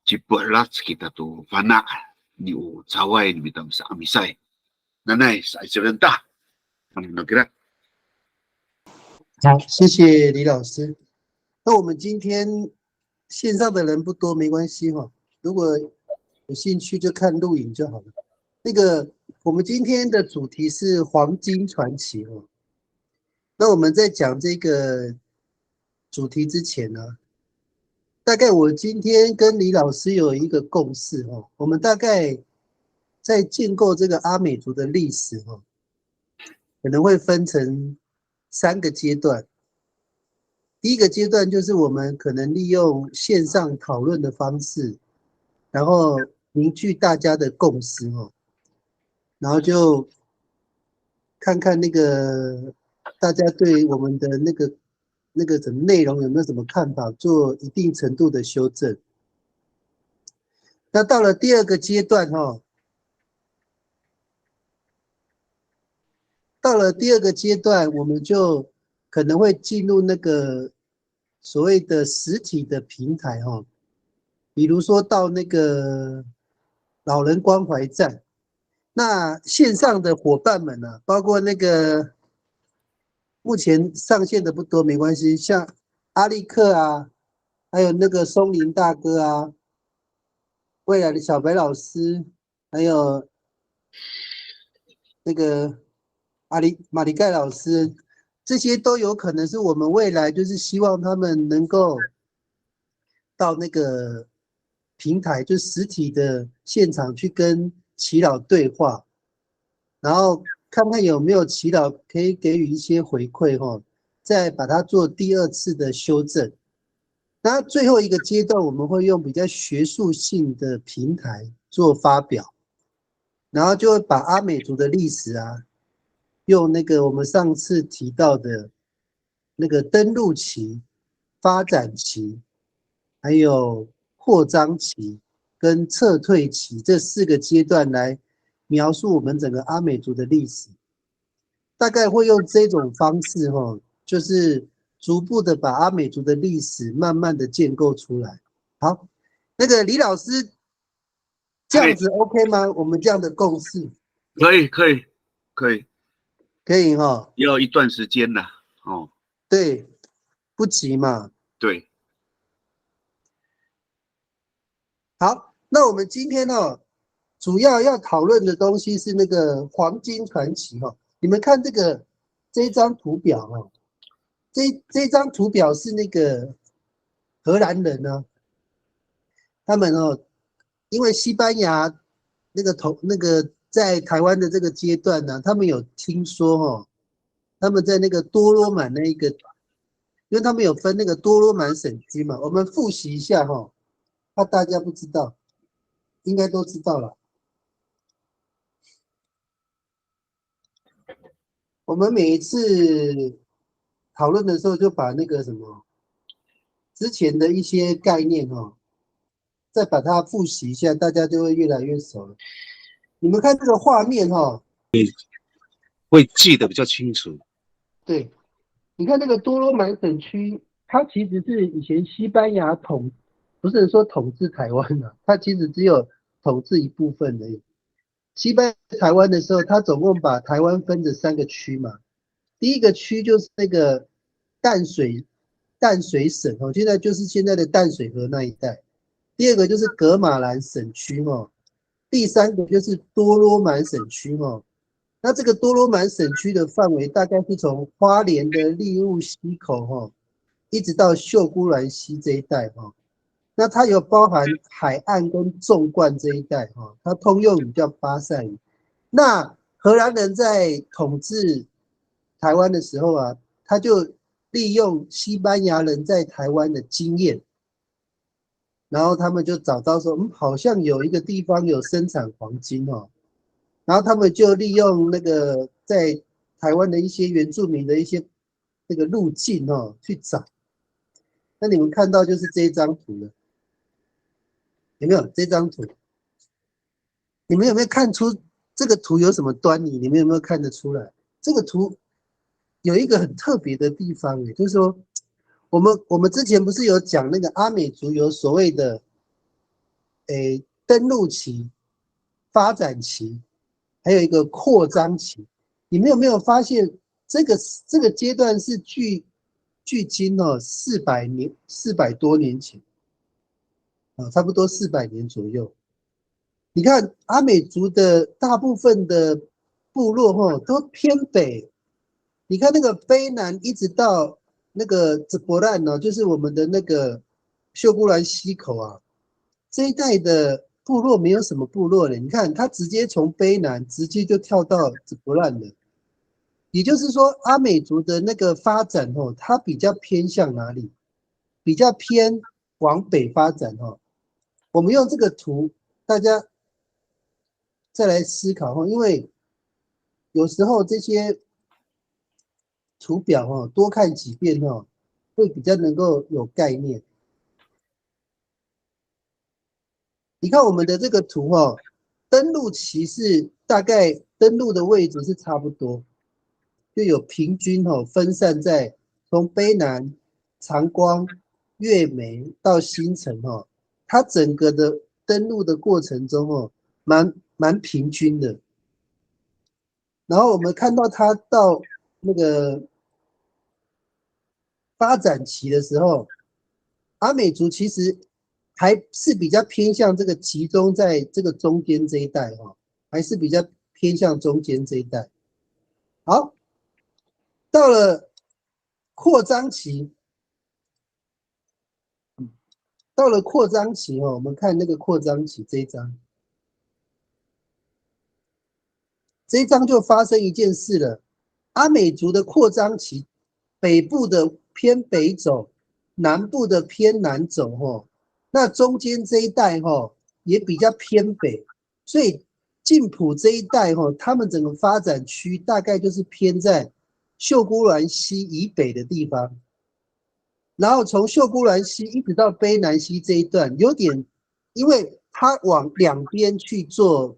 一波拉起的都烦恼，你有朝外你们是阿米赛，那是责任大，那个啦。好，谢谢李老师。那我们今天线上的人不多，没关系哈。如果有兴趣就看录影就好了。那个，我们今天的主题是黄金传奇哦。那我们在讲这个主题之前呢，大概我今天跟李老师有一个共识哦，我们大概在建构这个阿美族的历史哦，可能会分成3个阶段。第一个阶段就是我们可能利用线上讨论的方式，然后凝聚大家的共识哦，然后就看看那个大家对我们的那个什么内容有没有什么看法，做一定程度的修正。那到了第2个阶段哈，到了第2个阶段，我们就可能会进入那个所谓的实体的平台哈，比如说到那个老人关怀站。那线上的伙伴们呢，包括那个目前上线的不多，没关系，像阿力克啊，还有那个松林大哥啊，未来的小白老师，还有那个马里盖老师，这些都有可能是我们未来就是希望他们能够到那个平台，就实体的现场去跟耆老对话，然后看看有没有耆老可以给予一些回馈哈，再把它做第2次的修正。那最后一个阶段，我们会用比较学术性的平台做发表，然后就会把阿美族的历史啊，用那个我们上次提到的那个登陆期、发展期，还有扩张期跟撤退期这4个阶段来描述我们整个阿美族的历史。大概会用这种方式就是逐步的把阿美族的历史慢慢的建构出来。好，那个李老师这样子 OK 吗？我们这样的共识可以，可以，可以，可以哈。要一段时间啦，哦，对，不急嘛。对，好，那我们今天主要要讨论的东西是那个黄金传奇哈。你们看这张图表哈，这张图表是那个荷兰人呢，他们因为西班牙那个在台湾的这个阶段呢，他们有听说他们在那个多罗满那一个，因为他们有分那个多罗满省区嘛，我们复习一下怕大家不知道，应该都知道了。我们每一次讨论的时候，就把那个什么之前的一些概念再把它复习一下，大家就会越来越熟了。你们看这个画面会记得比较清楚。对，你看那个多罗满省区，它其实是以前西班牙不是说统治台湾的，它其实只有统治一部分而已。西班牙台湾的时候，它总共把台湾分成3个区嘛。第一个区就是那个淡水省现在就是现在的淡水河那一带。第2个就是噶玛兰省区第3个就是多罗满省区那这个多罗满省区的范围大概是从花莲的利雾溪口一直到秀姑峦溪这一带那它有包含海岸跟纵贯这一带它通用语叫巴塞语。那荷兰人在统治台湾的时候他就利用西班牙人在台湾的经验，然后他们就找到说，好像有一个地方有生产黄金然后他们就利用那个在台湾的一些原住民的一些那个路径去找。那你们看到就是这一张图了，有没有这张图？你们有没有看出这个图有什么端倪？你们有没有看得出来？这个图有一个很特别的地方，就是说，我们之前不是有讲那个阿美族有所谓的登陆期、发展期，还有一个扩张期。你们有没有发现这个阶段是距今400多年前差不多400年左右。你看阿美族的大部分的部落都偏北，你看那个卑南一直到那个直伯兰就是我们的那个秀姑峦溪口啊，这一带的部落没有什么部落了。你看他直接从卑南直接就跳到直伯兰了，也就是说阿美族的那个发展它比较偏向哪里？比较偏往北发展我们用这个图，大家再来思考因为有时候这些图表多看几遍会比较能够有概念。你看我们的这个图登陆期是大概登陆的位置是差不多，就有平均分散在从卑南、长光、月眉到新城它整个的登陆的过程中蛮平均的。然后我们看到它到那个发展期的时候，阿美族其实还是比较偏向这个集中在这个中间这一带还是比较偏向中间这一带。好，到了扩张期，我们看那个扩张期这一章，就发生一件事了。阿美族的扩张期，北部的偏北走，南部的偏南走那中间这一带也比较偏北，所以晋普这一带他们整个发展区大概就是偏在秀姑峦溪以北的地方，然后从秀姑峦溪一直到卑南溪这一段，有点因为它往两边去做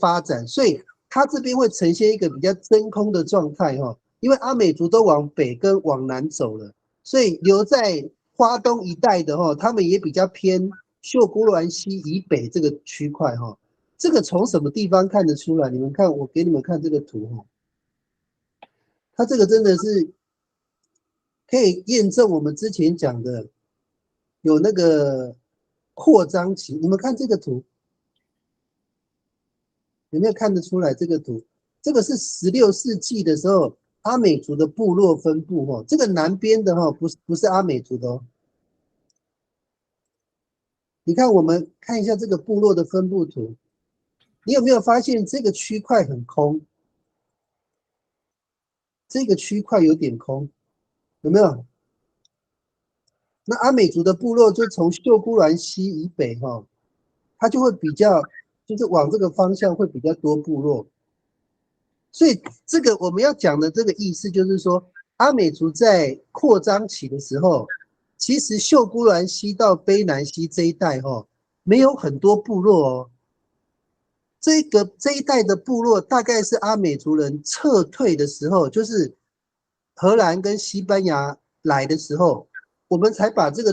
发展，所以它这边会呈现一个比较真空的状态因为阿美族都往北跟往南走了，所以留在花东一带的他们也比较偏秀姑峦溪以北这个区块这个从什么地方看得出来？你们看，我给你们看这个图它这个真的是可以验证我们之前讲的有那个扩张期。你们看这个图，有没有看得出来？这个图，这个是16世纪的时候阿美族的部落分布这个南边的不是阿美族的你看，我们看一下这个部落的分布图，你有没有发现这个区块很空？这个区块有点空，有没有？那阿美族的部落就从秀姑峦溪以北它就会比较，就是往这个方向会比较多部落。所以这个我们要讲的这个意思就是说，阿美族在扩张期的时候，其实秀姑峦溪到卑南溪这一带没有很多部落这一带的部落大概是阿美族人撤退的时候，就是荷兰跟西班牙来的时候，我们才把这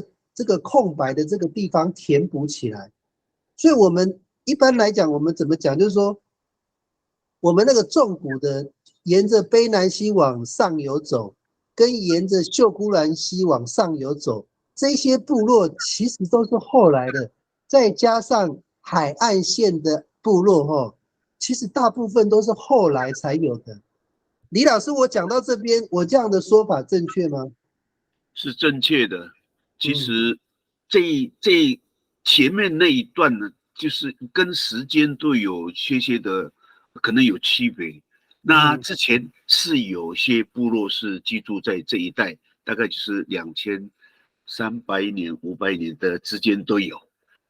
个空白的这个地方填补起来。所以我们一般来讲，我们怎么讲？就是说，我们那个纵谷的沿着卑南溪往上游走，跟沿着秀姑峦溪往上游走，这些部落其实都是后来的，再加上海岸线的部落其实大部分都是后来才有的。李老师，我讲到这边，我这样的说法正确吗？是正确的。其实这前面那一段呢，就是跟时间都有些的可能有区别。那之前是有些部落是居住在这一带，大概就是2300年、500年的之间都有。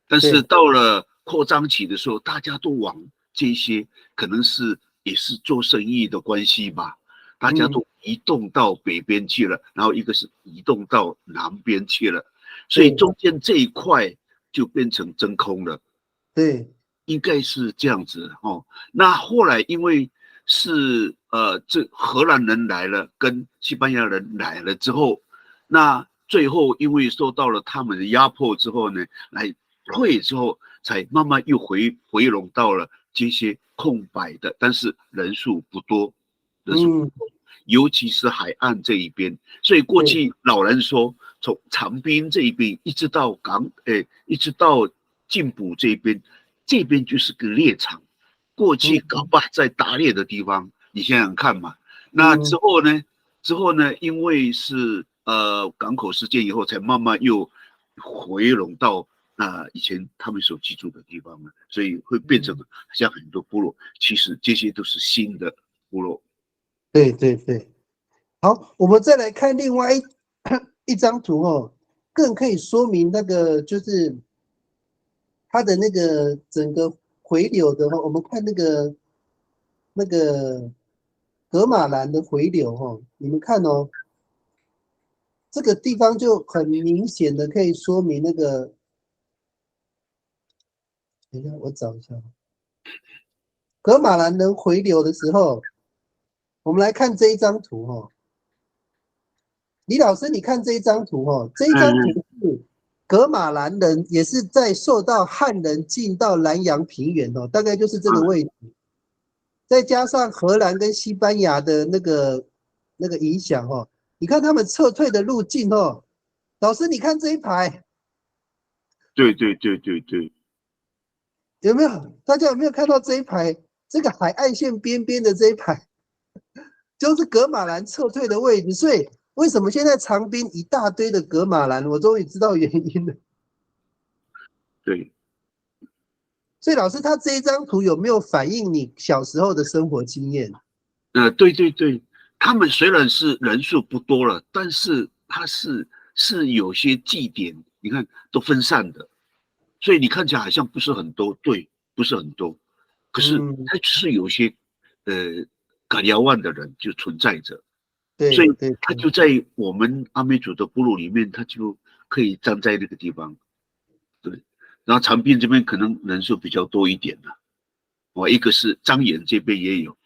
但是到了扩张期的时候，大家都往这些，可能是也是做生意的关系吧，大家都移动到北边去了，然后一个是移动到南边去了，所以中间这一块就变成真空了。对，应该是这样子那后来因为是这荷兰人来了，跟西班牙人来了之后，那最后因为受到了他们的压迫之后呢，来退之后，才慢慢又回笼到了这些空白的，但是人数不多，尤其是海岸这一边。所以过去老人说，从长滨这一边一直到一直到进补这边，这边就是个猎场。过去搞不好在打猎的地方，你想想看嘛。那之后呢，因为是港口事件以后，才慢慢又回笼到以前他们所居住的地方了，所以会变成像很多部落，其实这些都是新的部落。对对对，好，我们再来看另外一张图哦，更可以说明那个就是它的那个整个回流的我们看那个噶玛兰的回流你们看哦，这个地方就很明显的可以说明那个，等一下我找一下，噶玛兰人回流的时候，我们来看这一张图李老师，你看这一张图这一张图是噶玛兰人也是在受到汉人进到南洋平原大概就是这个位置，再加上荷兰跟西班牙的那个影响你看他们撤退的路径老师你看这一排，对对对对对，有没有？大家有没有看到这一排？这个海岸线边边的这一排，就是噶玛兰撤退的位置。所以为什么现在长滨一大堆的噶玛兰？我终于知道原因了。对。所以老师，他这一张图有没有反映你小时候的生活经验？对对对，他们虽然是人数不多了，但是他是有些祭典，你看都分散的，所以你看起来好像不是很多，对，不是很多，可是它是有些噶亚万的人就存在着，所以他就在我们阿美族的部落里面，他就可以站在那个地方，对，然后长滨这边可能人数比较多一点了，一个是张岩这边也有。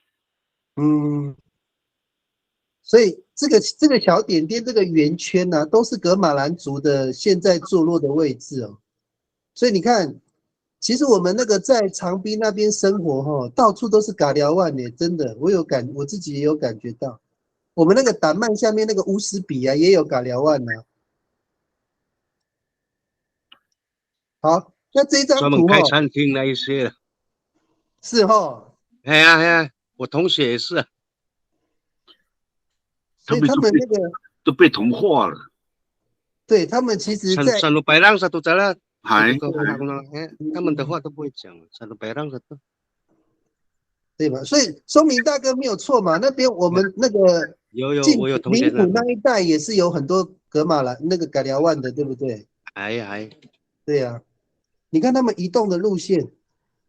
所以这个小点点这个圆圈呢都是噶玛兰族的现在坐落的位置所以你看，其实我们那个在长滨那边生活到处都是噶寮万呢，真的，我自己也有感觉到。我们那个胆曼下面那个乌斯比也有噶寮万好，那这张图专门开餐厅那一些是哎呀，我同学也是所以他们那个都被同化了。对他们其实在山路白浪上都在那，他们的话都不会讲，山路白浪上都对吧？所以松明大哥没有错嘛，那边我们那个我有同学那一带也是有很多噶玛兰那个噶寮万的，对不对？对啊，你看他们移动的路线，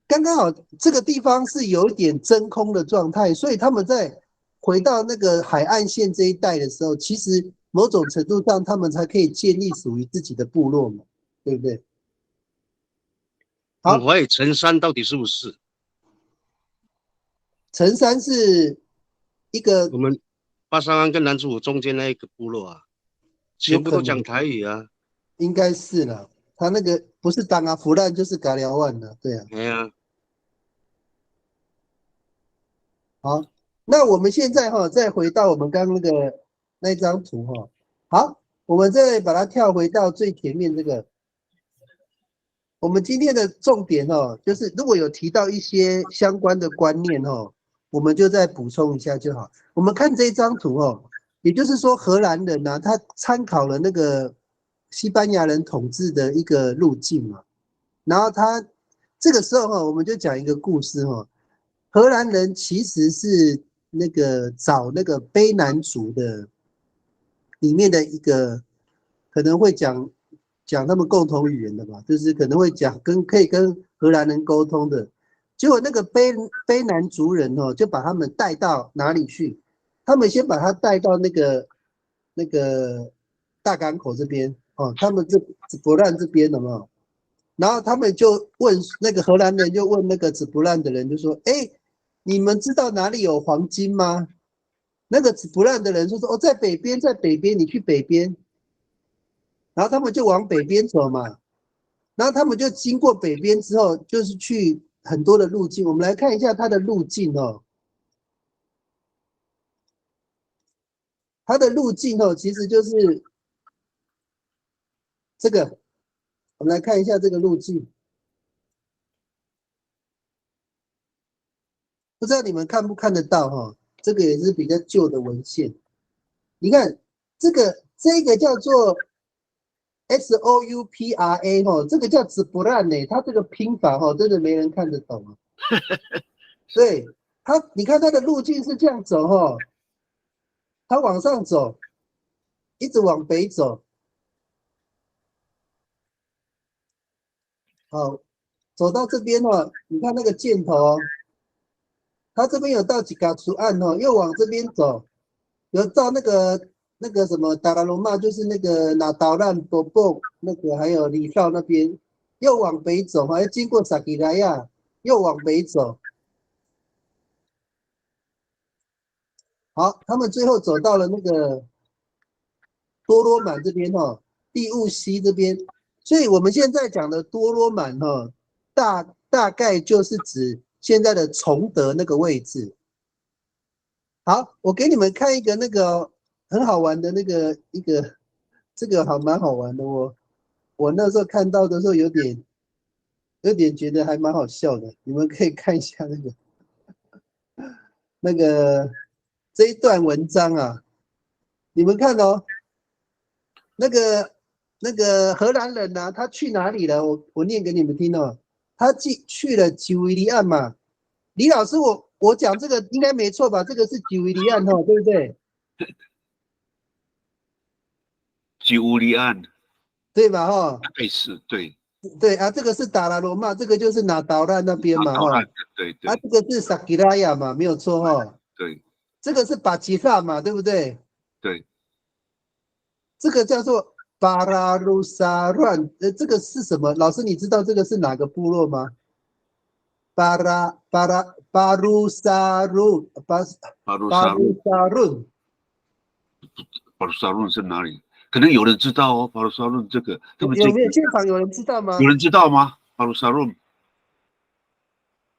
刚刚好这个地方是有一点真空的状态，所以他们在回到那个海岸线这一带的时候，其实某种程度上他们才可以建立属于自己的部落嘛，对不对？好，我也陈山到底是不是？陈山是一个我们巴沙湾跟南祖中间那一个部落全部都讲台语应该是啦，他那个不是当福烂就是噶寮万的，对啊。好，那我们现在再回到我们刚刚那张图好，我们再把它跳回到最前面这个。我们今天的重点就是如果有提到一些相关的观念我们就再补充一下就好。我们看这张图也就是说荷兰人他参考了那个西班牙人统治的一个路径嘛，然后他这个时候我们就讲一个故事荷兰人其实是那个找那个卑南族的里面的一个可能会讲他们共同语言的吧，就是可能会讲可以跟荷兰人沟通的。结果那个卑南族人就把他们带到哪里去？他们先把他带到那个大港口这边他们紫伯兰这边的嘛。然后他们就问那个荷兰人，就问那个紫伯兰的人，就说：“哎，你们知道哪里有黄金吗？”那个紫伯兰的人说：“哦，在北边，在北边，你去北边。”然后他们就往北边走嘛。然后他们就经过北边之后，就是去很多的路径。我们来看一下它的路径哦。它的路径哦，其实就是这个。我们来看一下这个路径，不知道你们看不看得到哈？这个也是比较旧的文献。你看这个叫做 SOUPRA 哈，这个叫子不烂呢，它这个拼法哈，真的没人看得懂啊。对它，你看它的路径是这样走哈，它往上走，一直往北走。好，走到这边哦，你看那个箭头哦，它这边有到几个图案哦，又往这边走，有到那个什么达拉罗马，就是那个拿导弹波波那个，还有里绍那边，又往北走，还要经过萨吉拉亚，又往北走。好，他们最后走到了那个多罗满这边哦，第雾西这边。所以我们现在讲的多罗满哦，大概就是指现在的崇德那个位置。好，我给你们看一个那个很好玩的那个这个蛮好玩的哦。我那时候看到的时候有点觉得还蛮好笑的，你们可以看一下那个这一段文章啊，你们看哦，那个荷兰人啊，他去哪里了？我念给你们听哦。他去了吉维利岸嘛。李老师，我讲这个应该没错吧？这个是吉维利岸哈，对不对？吉乌利安，对吧？哈，类似，对，对啊，这个是达拉罗马，这个就是拿导弹那边嘛，哈。对对。啊，这个是萨吉拉亚嘛，没有错哈。对。这个是巴吉萨嘛，对不对？对。这个叫做巴拉鲁沙乱，这个是什么？老师，你知道这个是哪个部落吗？巴鲁沙鲁巴鲁沙论是哪里？可能有人知道哦。巴鲁沙论这个，他们有没有现场有人知道吗？有人知道吗？巴鲁沙论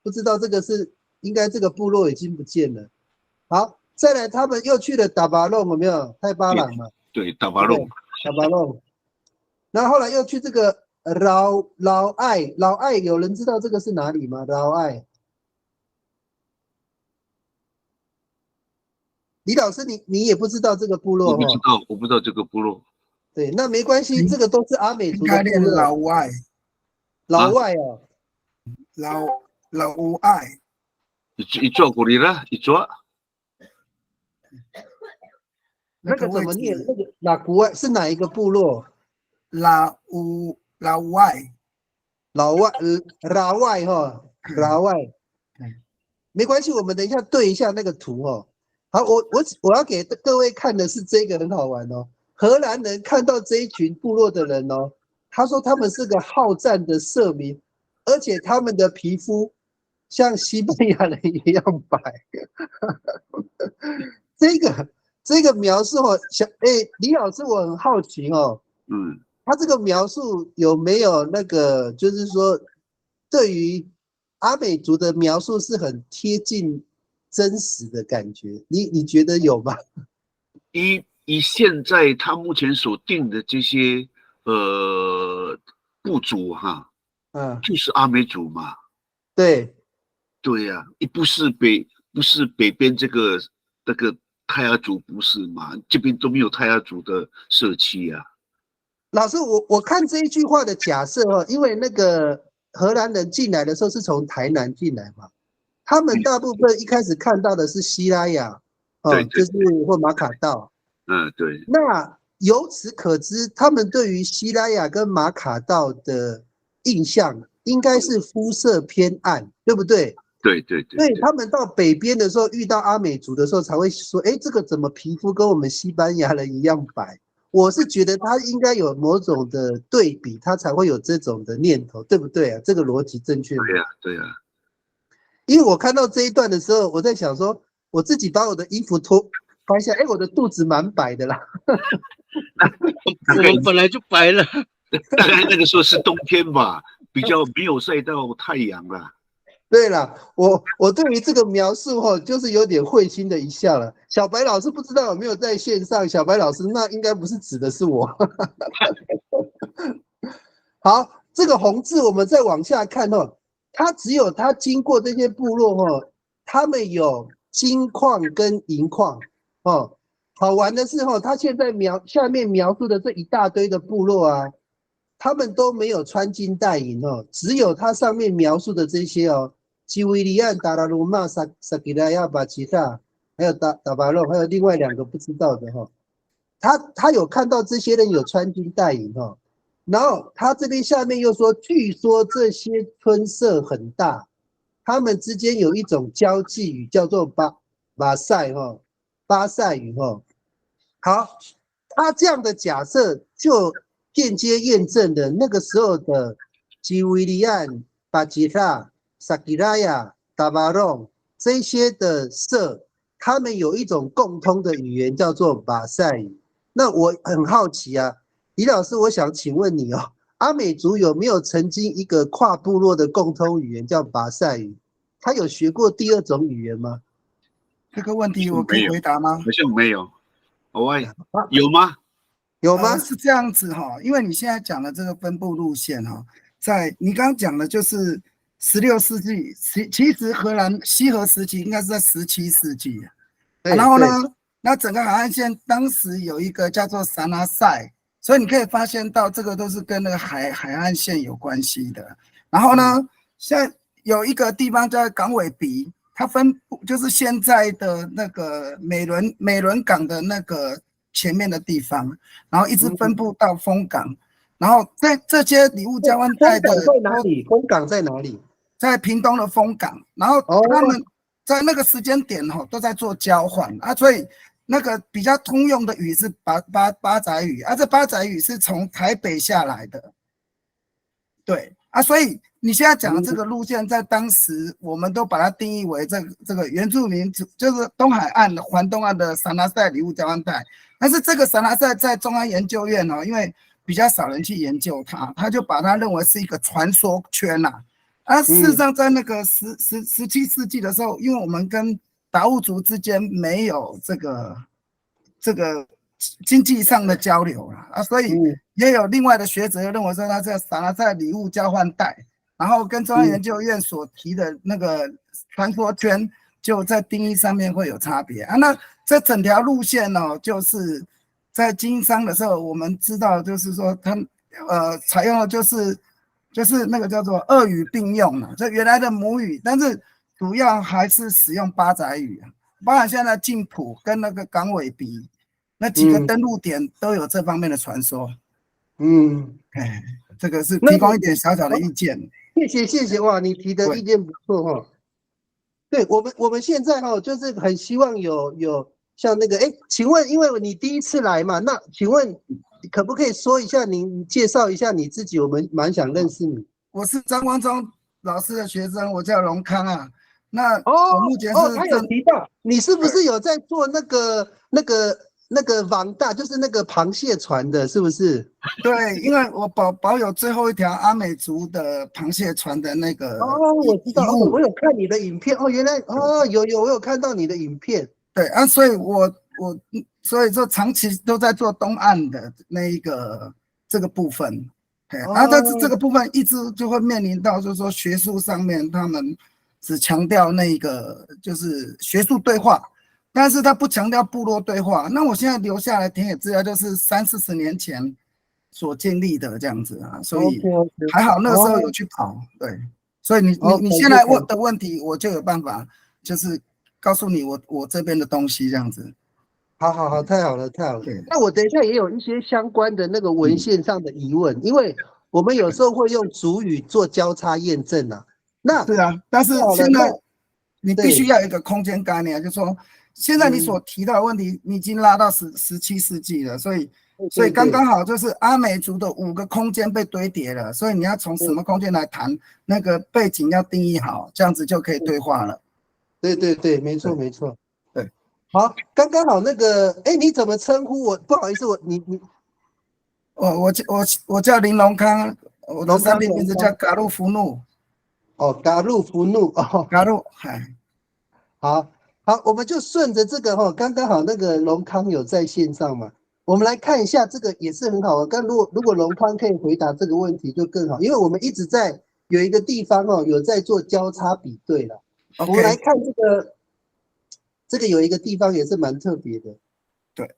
不知道，这个是应该这个部落已经不见了。好，再来他们又去了达巴弄，有没有？泰巴朗嘛。对，达巴弄。达巴弄。然后后来又去这个老爱，有人知道这个是哪里吗？老爱。李老师，你也不知道这个部落？我不知道，我不知道这个部落。对，那没关系，这个都是阿美族的部落。老外。老外哦。老外。一做过来了，一做。那个怎么念？那个哪古外是哪一个部落？老外哈，老外。没关系，我们等一下对一下那个图哦。好，我要给各位看的是这个很好玩哦。荷兰人看到这一群部落的人哦，他说他们是个好战的社民，而且他们的皮肤像西班牙人一样白。这个描述哦，李老师，我很好奇哦。他这个描述有没有那个，就是说，对于阿美族的描述是很贴近真实的感觉？你觉得有吗？以现在他目前所定的这些部族哈，就是阿美族嘛。对。对呀，不是北边这个那个泰雅族不是嘛？这边都没有泰雅族的社区啊。老师，我看这一句话的假设哦，因为那个荷兰人进来的时候是从台南进来嘛，他们大部分一开始看到的是西拉雅，就是或马卡道。对。那由此可知，他们对于西拉雅跟马卡道的印象应该是肤色偏暗，对不对？对。所以他们到北边的时候，遇到阿美族的时候，才会说：“哎，这个怎么皮肤跟我们西班牙人一样白？”我是觉得他应该有某种的对比，他才会有这种的念头，对不对啊？这个逻辑正确吗？对呀。因为我看到这一段的时候，我在想说，我自己把我的衣服发现，哎，我的肚子蛮白的啦。我们本来就白了。大概那个时候是冬天吧，比较没有晒到太阳啦。对了，我对于这个描述就是有点会心的一笑了。小白老师不知道有没有在线上？小白老师，那应该不是指的是我。好，这个红字我们再往下看它只有它经过这些部落他们有金矿跟银矿好玩的是它现在下面描述的这一大堆的部落啊，他们都没有穿金戴银只有它上面描述的这些基维利安、达拉鲁玛、萨吉拉亚、巴奇塔，还有达巴洛，还有另外2个不知道的他有看到这些人有穿金戴银然后他这边下面又说，据说这些村社很大，他们之间有一种交际语叫做巴塞语好，他这样的假设就间接验证了那个时候的基维利安、巴吉塔、萨吉拉亚、达巴隆这些的社，他们有一种共通的语言叫做巴塞语。那我很好奇啊，李老师，我想请问你阿美族有没有曾经一个跨部落的共通语言叫巴塞语？他有学过第2种语言吗？这个问题我可以回答吗？好像没有，有吗？有吗？是这样子因为你现在讲的这个分布路线在你刚刚讲的就是16世纪，其实荷兰西河时期应该是在17世纪然后呢，那整个海岸线当时有一个叫做萨纳塞，所以你可以发现到这个都是跟那个海岸线有关系的。然后呢，现在有一个地方叫港尾鼻，它分布就是现在的那个美伦港的那个前面的地方，然后一直分布到丰港，然后在这些礼物交换带的在哪里？丰港在哪里？在屏东的丰港，然后他们在那个时间点都在做交换所以那个比较通用的语是八仔语这八仔语是从台北下来的，对所以你现在讲的这个路线，在当时我们都把它定义为这个原住民族，就是东海岸的环东岸的萨拉塞礼物交换带。但是这个萨拉塞在中央研究院因为比较少人去研究它，他就把它认为是一个传说圈事实上在那个17世纪的时候，因为我们跟达悟族之间没有这个经济上的交流所以也有另外的学者认为说，它这萨拉塞礼物交换带，然后跟中央研究院所提的那个传说圈，就在定义上面会有差别那这整条路线就是在经商的时候，我们知道就是说，它采用的就是那个叫做2语并用这原来的母语，但是主要还是使用八仔语包含现在的静浦跟那个港尾鼻那几个登陆点都有这方面的传说。这个是提供一点小小的意见。谢谢哇，你提的意见不错对我们现在就是很希望有像那个请问，因为你第一次来嘛，那请问可不可以说一下你介绍一下你自己？我们蛮想认识你。我是张光忠老师的学生，我叫荣康那我目前是他有提到你是不是有在做那个网大，就是那个螃蟹船的，是不是？对，因为我保有最后一条阿美族的螃蟹船的那个我知道我有看你的影片原来有我有看到你的影片。对所以所以说长期都在做东岸的那一个这个部分但是这个部分一直就会面临到就是说学术上面他们只强调那个就是学术对话，但是他不强调部落对话。那我现在留下来田野资料就是30-40年前所建立的这样子所以还好那个时候有去跑对，所以你现在问的问题我就有办法就是告诉你我这边的东西这样子。好，太好了。那我等一下也有一些相关的那个文献上的疑问，因为我们有时候会用族语做交叉验证那是但是现在你必须要有一个空间概念，就是说现在你所提到的问题，你已经拉到17世纪了，所以刚刚好就是阿美族的5个空间被堆叠了，所以你要从什么空间来谈那个背景要定义好，这样子就可以对话了。对，没错。对，好，刚刚好那个你怎么称呼我？不好意思，我叫林隆康，我的商品名字叫嘎路福怒。哦，嘎路福怒哦，嘎路，嗨，好，我们就顺着这个哈，刚刚好那个龙康有在线上嘛，我们来看一下这个也是很好。如果龙康可以回答这个问题就更好，因为我们一直在有一个地方哦有在做交叉比对了。我们来看这个有一个地方也是蛮特别的。对，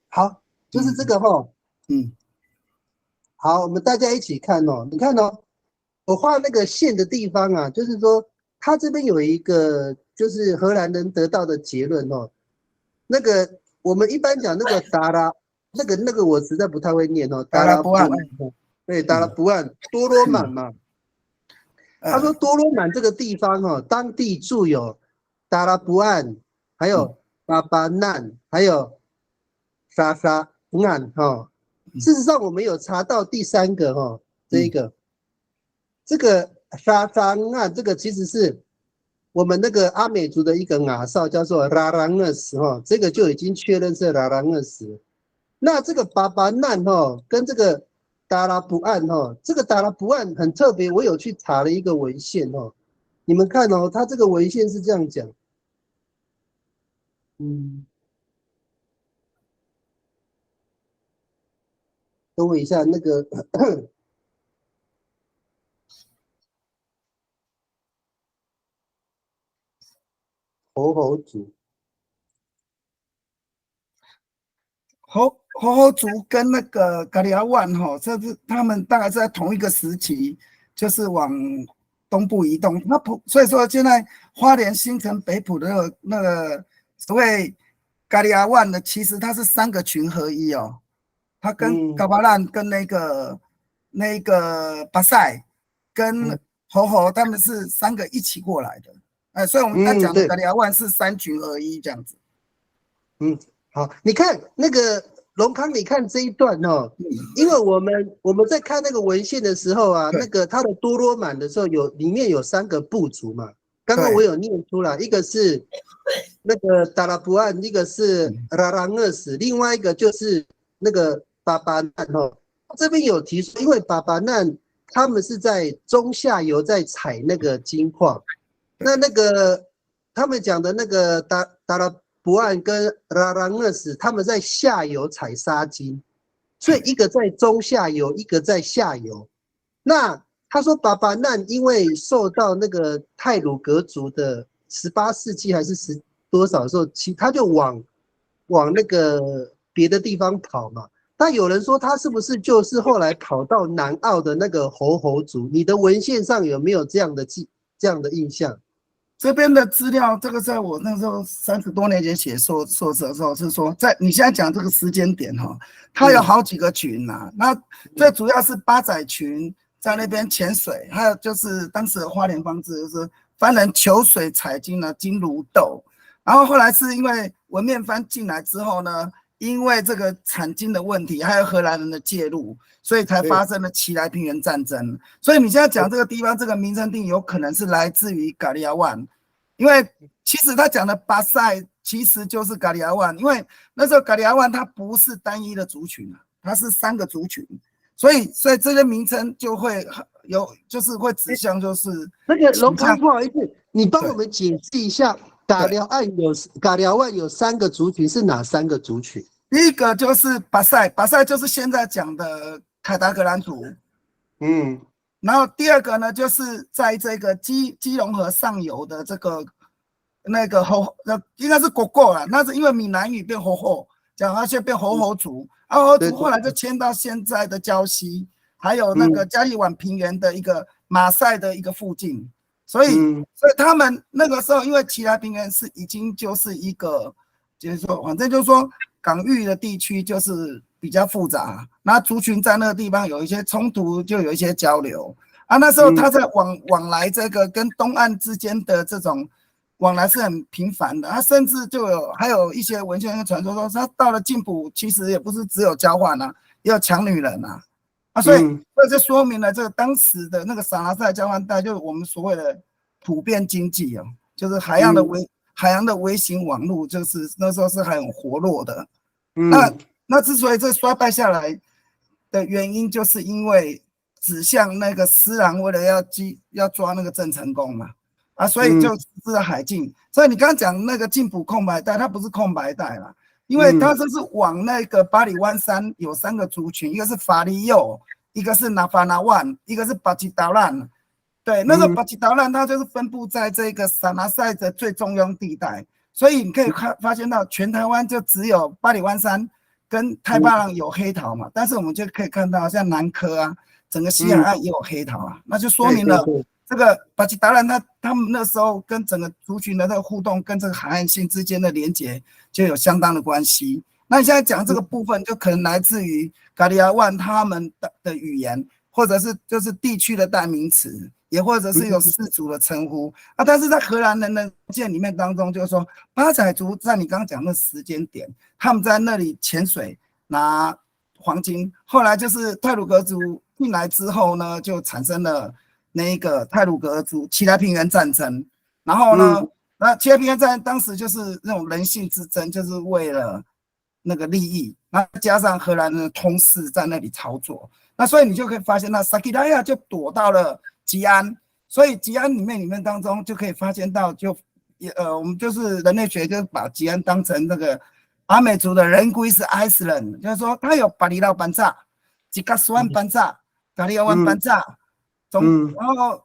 好，就是这个哈，好，我们大家一起看哦，你看哦，我画那个线的地方啊，就是说它这边有一个就是荷兰人得到的结论哦，那个我们一般讲那个达拉，那个我实在不太会念哦，达拉布岸，对，达拉布岸多罗满嘛。他说多罗满这个地方哦，当地住有达拉布岸，还有巴巴难，还有沙沙岸哈。事实上，我们有查到第三个哈，这个沙沙岸这个其实是我们那个阿美族的一个雅少，叫做拉朗厄斯哈，这个就已经确认是拉朗厄斯。那这个巴巴难哈跟这个达拉布岸哈，这个达拉布岸很特别，我有去查了一个文献哦，你们看哦，它这个文献是这样讲，等我一下，那个猴族，猴族跟那个嘎利亚万哈，这是他们大概是在同一个时期，就是往东部移动。所以说现在花莲新城北埔的那个所谓嘎利亚万的，其实它是3个群合一哦，它跟嘎巴兰跟那个巴塞跟猴他们是3个一起过来的，所以我们刚讲的嘎利亚万是3群合一这样子。好，你看那个龙康，你看这一段哦，因为我们在看那个文献的时候啊，那个它的多罗满的时候里面有3个部族嘛，刚刚我有念出来，一个是那个达拉布岸，一个是拉朗厄斯，另外一个就是那个巴巴难哦。这边有提出，因为巴巴难他们是在中下游在采那个金矿，那个他们讲的那个达拉布岸跟拉朗厄斯他们在下游采沙金，所以一个在中下游，一个在下游。那他说巴巴难因为受到那个太鲁阁族的18世纪还是10多少的时候，他就往那个别的地方跑嘛。那有人说他是不是就是后来跑到南澳的那个猴族？你的文献上有没有这样的印象？这边的资料，这个在我那时候30多年前写硕士的时候是说，在你现在讲这个时间点哈，它有好几个群呐，那最主要是八仔群在那边潜水，还有就是当时的花莲方式就是番人求水采金呢，金如豆，然后后来是因为文面番进来之后呢，因为这个产金的问题，还有荷兰人的介入，所以才发生了奇莱平原战争。所以你现在讲这个地方，这个名称定有可能是来自于嘎利亚万，因为其实他讲的巴塞其实就是嘎利亚万，因为那时候嘎利亚万它不是单一的族群啊，它是3个族群，所以这个名称就会就是会指向就是那个龙康，不好意思，你帮我们解释一下。嘎寮万有3个族群，是哪3个族群？第一个就是巴塞就是现在讲的凯达格兰族，然后第二个呢，就是在这个基隆河上游的这个那个应该是果果啦，那是因为闽南语变吼，讲那些变吼族，吼族后来就迁到现在的礁溪，还有那个嘉义湾平原的一个马赛的一个附近。所以他们那个时候，因为奇莱平原是已经就是一个，就是说，反正就是说港域的地区就是比较复杂，那族群在那个地方有一些冲突，就有一些交流啊。那时候他在往来这个跟东岸之间的这种往来是很频繁的，他甚至还有一些文献跟传说说，他到了晋埔其实也不是只有交换啊，也有抢女人啊。所以这就说明了这个当时的那个撒拉塞交换带，就是我们所谓的普遍经济哦，就是海洋的微型网络，就是那时候是很活络的。那那之所以这衰败下来的原因，就是因为指向那个施琅为了要抓那个郑成功嘛，所以就实施了海禁。所以你刚刚讲那个禁捕空白带，它不是空白带啦，因为它就是往那个巴里湾山有3个族群，一个是法利右，一个是纳法纳万，一个是巴吉达兰。对，那个巴吉达兰它就是分布在这个撒拿塞的最中央地带，所以你可以发现到全台湾就只有巴里湾山跟太巴塱有黑桃嘛，但是我们就可以看到像南科啊，整个西海岸也有黑桃啊，那就说明了这个巴吉达兰他们那时候跟整个族群的这个互动，跟这个海岸线之间的连结就有相当的关系。那你现在讲这个部分，就可能来自于噶利亚万他们的语言，或者是就是地区的代名词，也或者是有氏族的称呼但是在荷兰人的件里面当中，就是说巴仔族在你刚刚讲的时间点，他们在那里潜水拿黄金，后来就是太鲁阁族进来之后呢，就产生了那个太鲁阁族奇莱平原战争，然后呢，那奇莱平原战争当时就是那种人性之争，就是为了那个利益，那加上荷兰人的通事在那里操作，那所以你就可以发现，那萨基拉亚就躲到了吉安，所以吉安里面当中就可以发现到我们就是人类学就把吉安当成那个阿美族的人归是 Iceland， 就是说它有巴里劳班扎、吉加斯湾班扎、噶利亚湾班扎，然后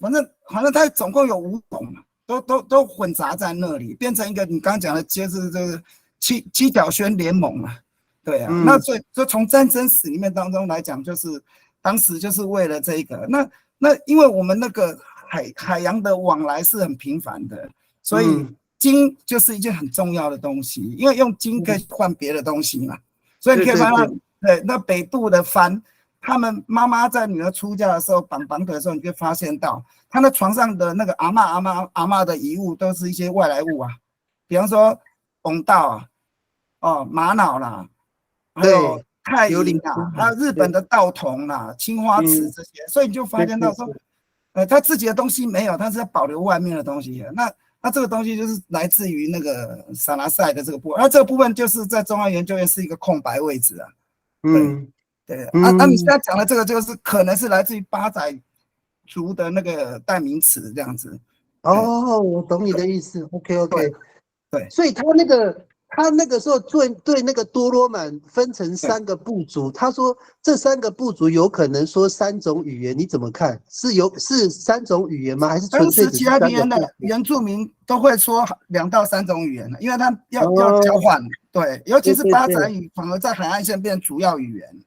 反正它总共有5种，都混杂在那里，变成一个你刚刚讲的就是这个七角轩联盟嘛，对啊，那所以就从战争史里面当中来讲，就是当时就是为了这个，那因为我们那个海洋的往来是很频繁的，所以金就是一件很重要的东西，因为用金可以换别的东西嘛，所以你可以发现，对，那北渡的帆，他们妈妈在女儿出嫁的时候绑腿的时候，你就发现到她的床上的那个阿嬷的遗物都是一些外来物啊，比方说红稻啊，玛瑙啦，还有太银啊，还有日本的稻筒啦、青花瓷这些，所以你就发现到说，他自己的东西没有，他是在保留外面的东西。那这个东西就是来自于那个撒拿塞的这个部分，那这个部分就是在中央研究院是一个空白位置啊。对，那你现在讲的这个就是可能是来自于巴仔族的那个代名词这样子。我懂你的意思。OK， 对，所以他那个时候对那个多罗满分成3个部族，他说这3个部族有可能说3种语言，你怎么看？是3种语言吗？还是纯粹只是3个部族？当时奇莱平原的原住民都会说2到3种语言的，因为他要交换。对，尤其是巴仔语，反而在海岸线变主要语言。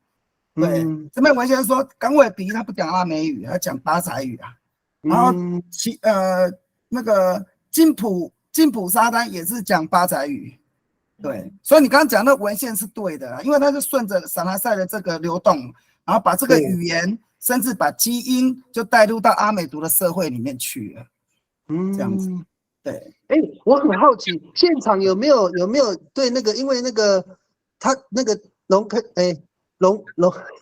对，这边文献说冈尾鼻他不讲阿美语，他讲巴仔语啊。然后那个金普沙丹也是讲巴仔语。对，所以你刚刚讲的文献是对的，因为它是顺着撒拿塞的这个流动，然后把这个语言，甚至把基因就带入到阿美族的社会里面去了。这样子。对，我很好奇，现场有没有对那个，因为那个他那个龙康，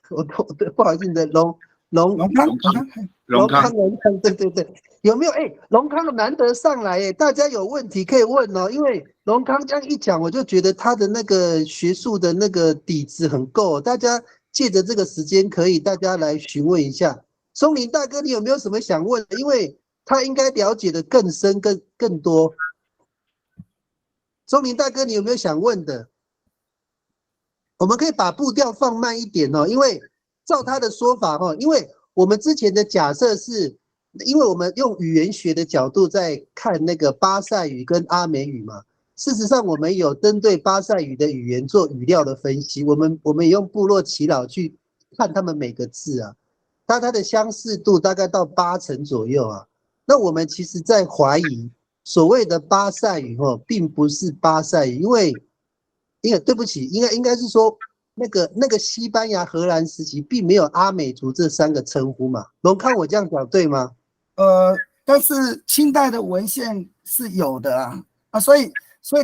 我不好意思，你的龙康，对，有没有？龙康难得上来，大家有问题可以问哦。因为龙康这样一讲，我就觉得他的那个学术的那个底子很够，大家借着这个时间可以大家来询问一下。松林大哥，你有没有什么想问的？因为他应该了解的更深更多。松林大哥，你有没有想问的？我们可以把步调放慢一点哦，因为照他的说法因为我们之前的假设是，因为我们用语言学的角度在看那个巴塞语跟阿美语嘛，事实上我们有针对巴塞语的语言做语料的分析，我们也用部落耆老去看他们每个字啊，它的相似度大概到80%左右啊。那我们其实在怀疑所谓的巴塞语并不是巴塞语，因为对不起，应该是说那个西班牙、荷兰时期并没有阿美族这3个称呼嘛。龙康，我这样讲对吗？但是清代的文献是有的所以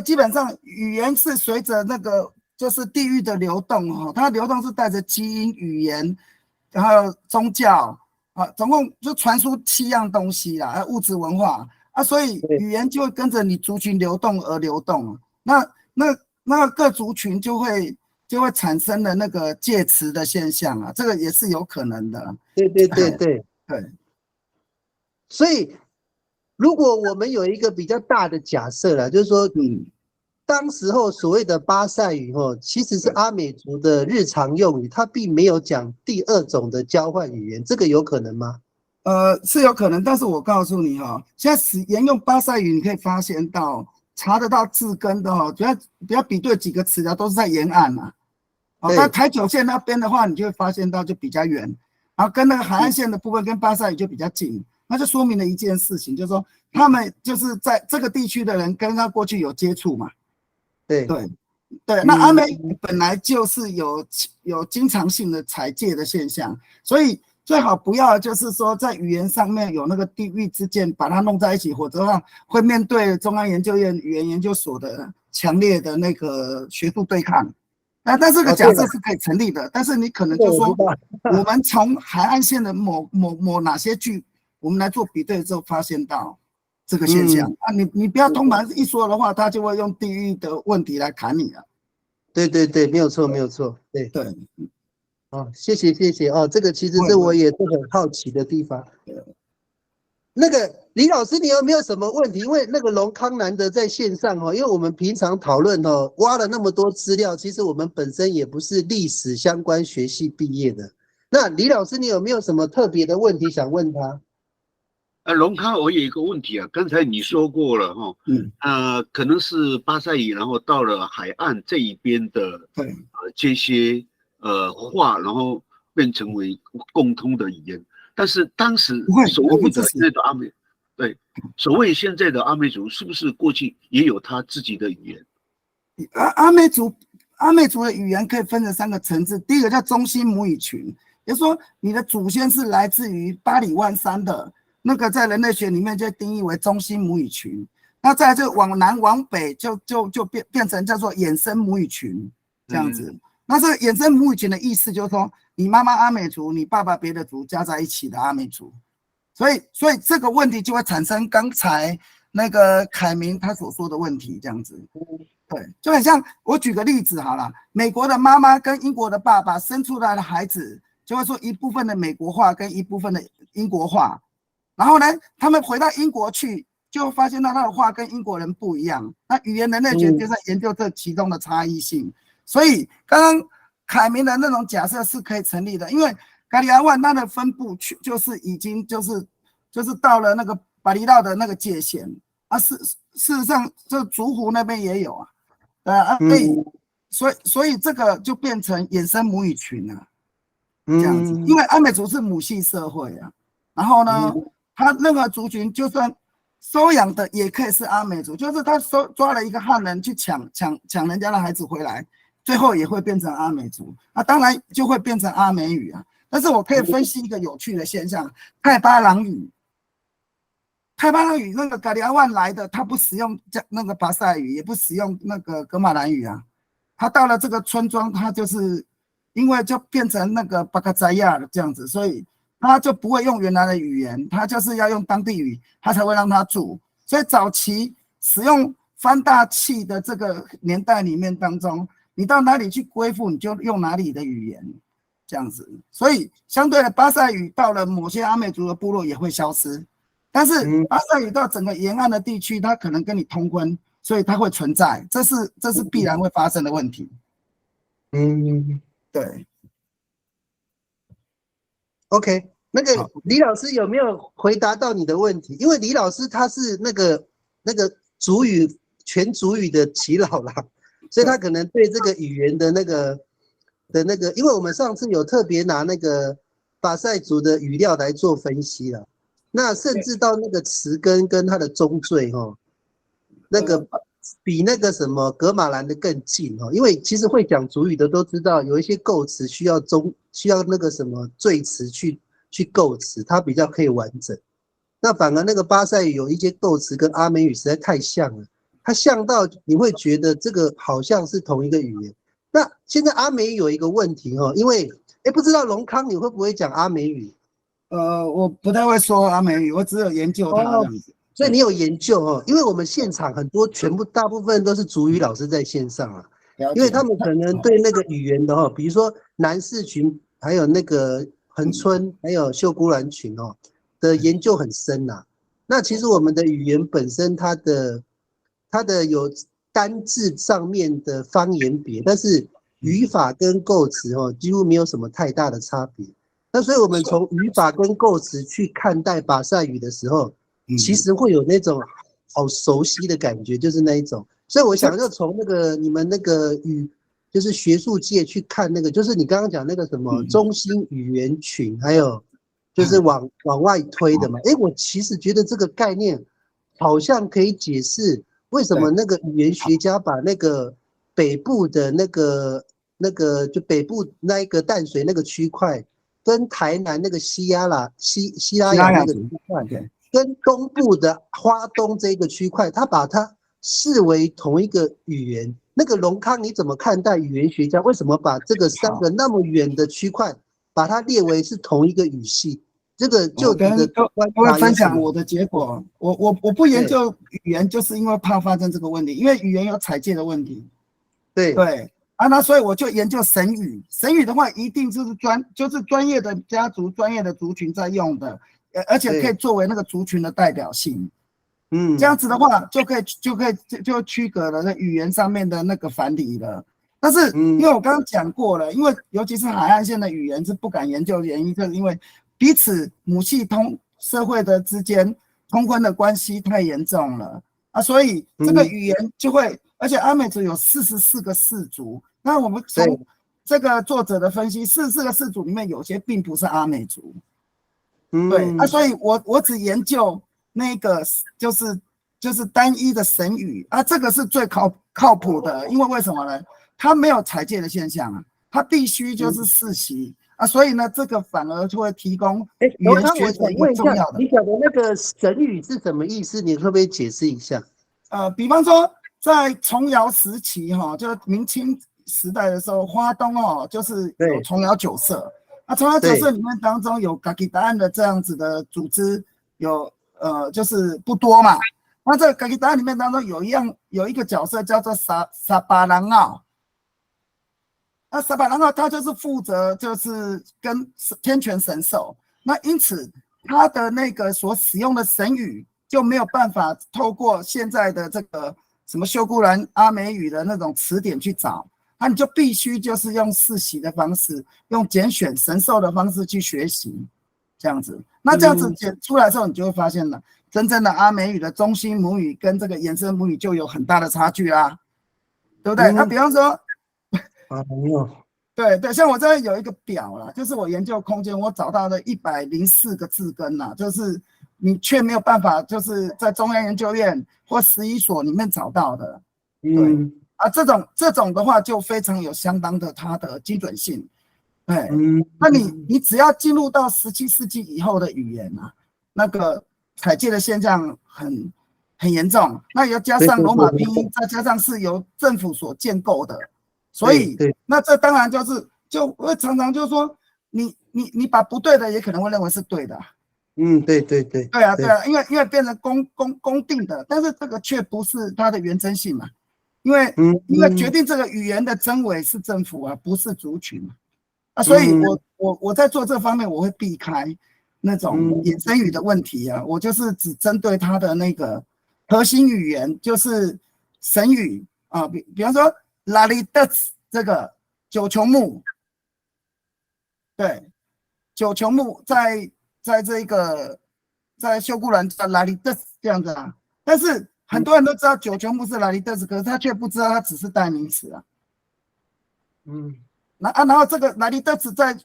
基本上语言是随着那个就是地域的流动它流动是带着基因、语言，然后宗教总共就传输7样东西啦，物质文化所以语言就会跟着你族群流动而流动。那各族群就会就会产生了那个介词的现象啊，这个也是有可能的。对对对对对，所以如果我们有一个比较大的假设啦，就是说，当时候所谓的巴塞语其实是阿美族的日常用语，它并没有讲第二种的交换语言，这个有可能吗？是有可能，但是我告诉你现在沿用巴塞语，你可以发现到查得到字根的不要比对几个词的都是在沿岸啊。但台九线那边的话，你就会发现到就比较远，然后跟那个海岸线的部分跟巴塞语就比较近，那就说明了一件事情，就是说他们就是在这个地区的人跟他过去有接触嘛。对，那阿美语本来就是有经常性的采借的现象，所以最好不要就是说在语言上面有那个地域之间把它弄在一起，否则的话会面对中央研究院语言研究所的强烈的那个学术对抗。但这个假设是可以成立的，但是你可能就说，我们从海岸线的某哪些句，我们来做比对之后，发现到这个现象你不要通盘一说的话，他就会用地域的问题来砍你了。对对对，没有错没有错，对对。谢谢这个其实是我也是很好奇的地方。那个李老师，你有没有什么问题？因为那个龙康难得在线上因为我们平常讨论挖了那么多资料，其实我们本身也不是历史相关学系毕业的。那李老师，你有没有什么特别的问题想问他？龙康，我有一个问题啊，刚才你说过了可能是巴塞语，然后到了海岸这一边的这些话，然后变成为共通的语言。但是当时所谓的现在的所谓现在的阿美族，是不是过去也有他自己的语言？阿美族的语言可以分成3个层次，第一个叫中心母语群，也就是说你的祖先是来自于巴里万山的，那个在人类学里面就定义为中心母语群。那再来就往南往北就变成叫做衍生母语群这样子。那这个衍生母语群的意思就是说，你妈妈阿美族，你爸爸别的族加在一起的阿美族，所以这个问题就会产生刚才那个凯明他所说的问题，这样子。对，就很像我举个例子好了，美国的妈妈跟英国的爸爸生出来的孩子，就会说一部分的美国话跟一部分的英国话，然后呢，他们回到英国去，就发现到他的话跟英国人不一样。那语言人类学就在研究这其中的差异性。所以刚刚凯明的那种假设是可以成立的，因为咖哩阿万它的分布就是已经就是到了那个巴厘岛的那个界限事实上这竹湖那边也有所以这个就变成衍生母语群了，这样子。因为阿美族是母系社会然后呢，他任何族群就算收养的也可以是阿美族，就是他抓了一个汉人去抢人家的孩子回来。最后也会变成阿美族，当然就会变成阿美语但是我可以分析一个有趣的现象，泰巴朗语那个咖哩阿万来的，他不使用那个巴塞语，也不使用那个噶玛兰语他到了这个村庄，他就是因为就变成那个巴卡扎亚的这样子，所以他就不会用原来的语言，他就是要用当地语，他才会让他住。所以早期使用翻大器的这个年代里面当中，你到哪里去归附，你就用哪里的语言，这样子。所以相对的，巴塞语到了某些阿美族的部落也会消失，但是巴塞语到整个沿岸的地区，它可能跟你通婚，所以它会存在，这是必然会发生的问题。对。OK， 那个李老师有没有回答到你的问题？因为李老师他是那个族语全族语的耆老啦。所以他可能对这个语言的那个，因为我们上次有特别拿那个巴塞族的语料来做分析了，那甚至到那个词根跟它的中缀那个比那个什么噶玛兰的更近因为其实会讲族语的都知道，有一些构词需要那个什么缀词去构词，它比较可以完整。那反而那个巴塞语有一些构词跟阿美语实在太像了。它像到你会觉得这个好像是同一个语言。那现在阿美语有一个问题因为不知道龙康你会不会讲阿美语？我不太会说阿美语，我只有研究它这样子。所以你有研究因为我们现场很多大部分都是族语老师在线上了解因为他们可能对那个语言的比如说南势群，还有那个恒春，还有秀姑峦群的研究很深呐。那其实我们的语言本身，它的有单字上面的方言别，但是语法跟构词几乎没有什么太大的差别。那所以我们从语法跟构词去看待巴塞语的时候，其实会有那种好熟悉的感觉，就是那一种。所以我想就从那个你们那个就是学术界去看那个，就是你刚刚讲那个什么中心语言群，还有就是往外推的嘛。我其实觉得这个概念好像可以解释为什么那个语言学家把那个北部的那个就北部那一个淡水那个区块，跟台南那个西拉雅那个区块，跟东部的花东这个区块，他把它视为同一个语言。那个龙康你怎么看待语言学家为什么把这个3个那么远的区块把它列为是同一个语系？这个就你的我会分享我的结果。我不研究语言，就是因为怕发生这个问题，因为语言有采界的问题。对那所以我就研究神语。神语的话，一定就是专业的家族、专业的族群在用的，而且可以作为那个族群的代表性。这样子的话就区隔了语言上面的那个繁理了。但是因为我刚刚讲过了，因为尤其是海岸线的语言是不敢研究的原因，就是因为彼此母系社会的之间通婚的关系太严重了所以这个语言就会，而且阿美族有44个氏族，那我们从这个作者的分析，44个氏族里面有些并不是阿美族。对所以我只研究那个就是单一的神语这个是最靠谱的，因为为什么呢？它没有采界的现象它必须就是世袭所以呢，这个反而就会提供语言学者一个重要的。你讲的那个神语是什么意思？你可不可以解释一下？比方说在崇尧时期就是明清时代的时候，花东就是有崇尧9社崇尧9社里面当中有嘎吉达案的这样子的组织，有就是不多嘛。那这个嘎吉达案里面当中有一个角色叫做沙巴朗奥。沙巴朗奥他就是负责就是跟天权神授，那因此他的那个所使用的神语就没有办法透过现在的这个什么秀姑峦阿美语的那种词典去找，那你就必须就是用世袭的方式，用拣选神授的方式去学习，这样子。那这样子出来之后，你就会发现了，真正的阿美语的中心母语跟这个衍生母语就有很大的差距啦，对不对？那比方说。对，像我这边有一个表啦，就是我研究空间，我找到了104个字根啦，就是你却没有办法，就是在中央研究院或11所里面找到的。对这种的话就非常有相当的它的精准性。对，那你只要进入到17世纪以后的语言那个采界的现象很严重，那要加上罗马拼音，再加上是由政府所建构的。所以那这当然就会常常就是说你把不对的也可能会认为是对的。对啊，因为变成公定的，但是这个却不是它的原真性嘛。因为决定这个语言的真伪是政府不是族群所以我在做这方面我会避开那种衍生语的问题我就是只针对它的那个核心语言，就是神语比方说拉里德斯这个九穹木，对，九穹木在这个在秀姑峦叫拉里德斯这样子但是很多人都知道九穹木是拉里德斯，可是他却不知道它只是代名词然后这个拉里德斯在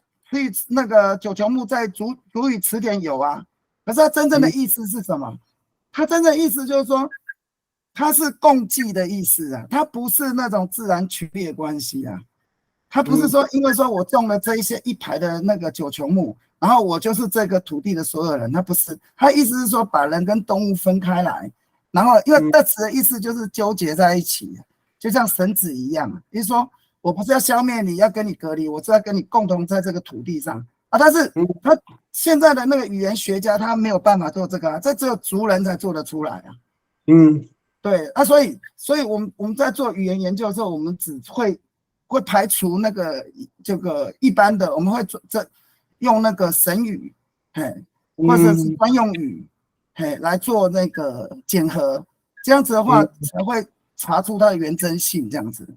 那个九穹木在族语词典有可是它真正的意思是什么？它真正的意思就是说。它是共济的意思它不是那种自然群列关系它不是说因为说我种了这一些一排的那个九穹木，然后我就是这个土地的所有人，它不是，它意思是说把人跟动物分开来，然后因为这词的意思就是纠结在一起，就像绳子一样，也就是说我不是要消灭你，要跟你隔离，我是要跟你共同在这个土地上但是他现在的那个语言学家他没有办法做这个这只有族人才做得出来对啊，所以我们在做语言研究的时候，我们只会排除那个这个一般的，我们会用那个神语，或者是专用语，来做那个检核，这样子的话才会查出它的原真性，这样子。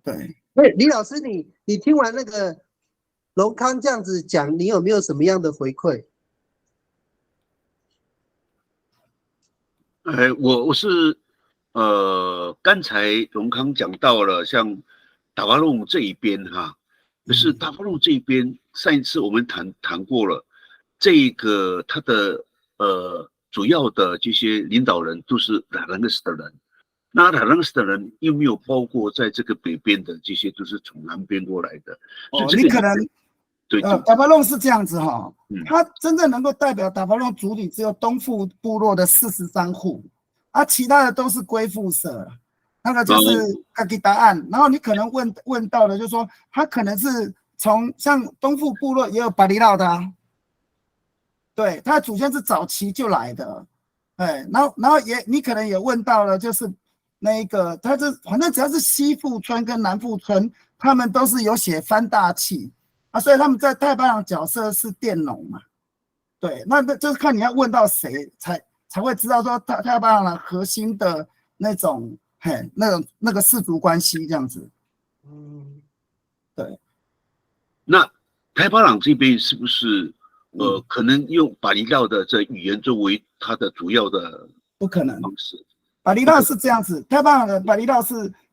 对。李老师，你听完那个龙康这样子讲，你有没有什么样的回馈？我是刚才龙康讲到了像达巴弄这一边哈，可是达巴弄这一边上一次我们谈过了，这个他的主要的这些领导人都是达兰克斯的人，那达兰克斯的人又没有包括在这个北边的这些都是从南边过来的，所以这个你可能对达巴弄是这样子哈，他真正能够代表达巴弄族里只有东富部落的43户，其他的都是归附社，那个就是卡基答案。然后你可能问到的，就是说他可能是从像东富部落也有巴里闹的对，他的祖先是早期就来的，然后你可能也问到了，就是那个他反正只要是西富村跟南富村，他们都是有写番大器。所以他们在太巴朗角色是佃农嘛，对，那就是看你要问到谁才会知道说太巴朗核心的那种那个氏族关系这样子，对。那太巴朗这边是不是可能用巴厘岛的这语言作为它的主要的不可能方式？巴厘岛是这样子，太巴朗的巴厘岛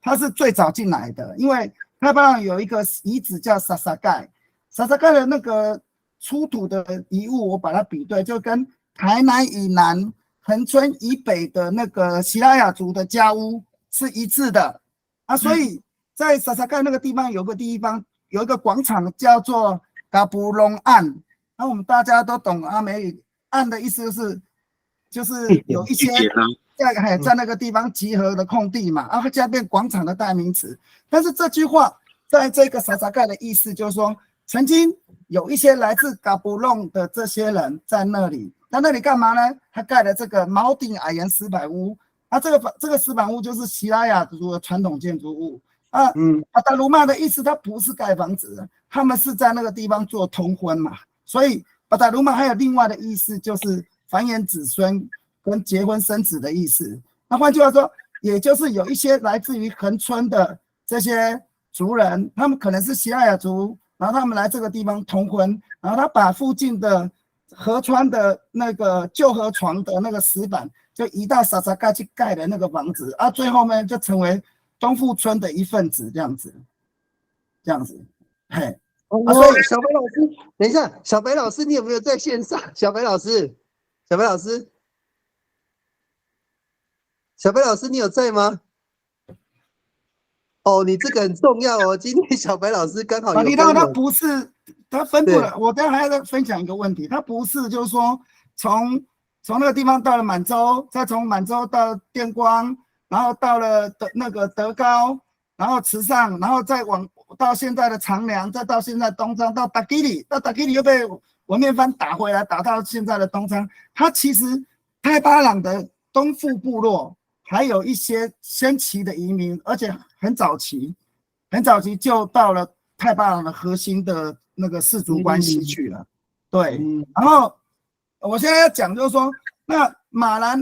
它是最早进来的，因为太巴朗有一个遗址叫萨萨盖。萨萨盖的那个出土的遗物，我把它比对，就跟台南以南恒春以北的那个西拉雅族的家屋是一致的所以在萨萨盖那个地方有一个广场叫做嘎布隆岸，我们大家都懂阿美语，岸的意思就是有一些在那个地方集合的空地嘛，现在变广场的代名词。但是这句话在这个萨萨盖的意思就是说，曾经有一些来自嘎布隆的这些人在那里干嘛呢？他盖了这个锚顶矮檐石板屋，这个石板屋就是西拉雅族的传统建筑物巴达鲁玛的意思，他不是盖房子，他们是在那个地方做通婚嘛，所以巴达鲁玛还有另外的意思，就是繁衍子孙跟结婚生子的意思。那换句话说，也就是有一些来自于恒春的这些族人，他们可能是西拉雅族。然后他们来这个地方通婚，然后他把附近的河川的那个旧河床的那个石板就移到萨萨盖去盖的那个房子最后面就成为东富村的一份子，这样子。所以小白老师，等一下，小白老师你有没有在线上？小白老师你有在吗？你这个很重要哦。今天小白老师刚好有。他不是，他分布了。我等一下还要再分享一个问题，他不是就是说从那个地方到了满洲，再从满洲到电光，然后到了那个德高，然后池上，然后再到现在的长梁，再到现在东昌，到达基里，又被文面藩打回来，打到现在的东昌。他其实太巴朗的东富部落还有一些先期的移民，而且很早期就到了太巴朗的核心的那个氏族关系去了。对，然后我现在要讲就是说，那马兰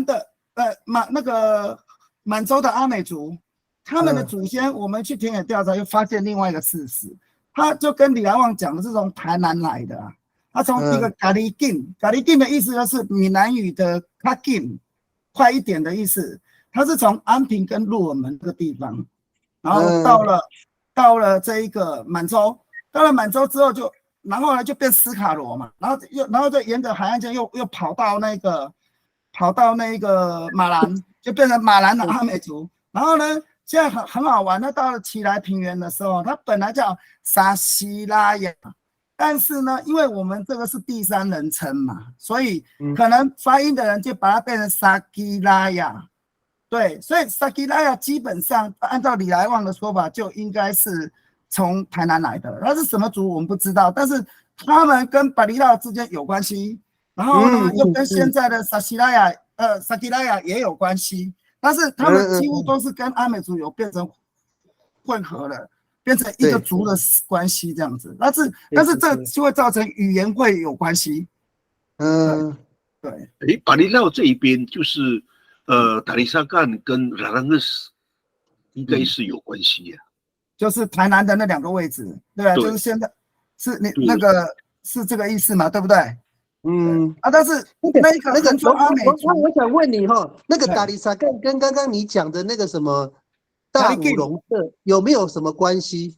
的那个满洲的阿美族，他们的祖先，我们去田野调查又发现另外一个事实，他就跟李来旺讲的是从台南来的他从一个咖喱金的意思就是闽南语的卡金，快一点的意思。他是从安平跟鹿耳门这个地方，然后到了这一个满洲，到了满洲之后然后呢就变斯卡罗嘛，然后就沿着海岸线又跑到那个马兰，就变成马兰的阿美族。然后呢，现在很好玩，他到了奇莱平原的时候，他本来叫沙西拉雅，但是呢，因为我们这个是第三人称嘛，所以可能发音的人就把它变成沙基拉雅。对，所以沙基拉雅基本上按照李来旺的说法，就应该是从台南来的。他是什么族我们不知道，但是他们跟巴厘岛之间有关系，然后呢又跟现在的沙西拉雅萨基拉雅也有关系，但是他们几乎都是跟阿美族有变成混合了，变成一个族的关系这样子。但是这就会造成语言会有关系。对。巴厘岛这一边就是达里萨干跟拉兰厄斯应该是有关系呀。就是台南的那2个位置，对吧？就是现在是你那个是这个意思嘛，对不对？但是那个我想问你哈，那个达里萨干跟刚刚你讲的那个什么大武龙社有没有什么关系？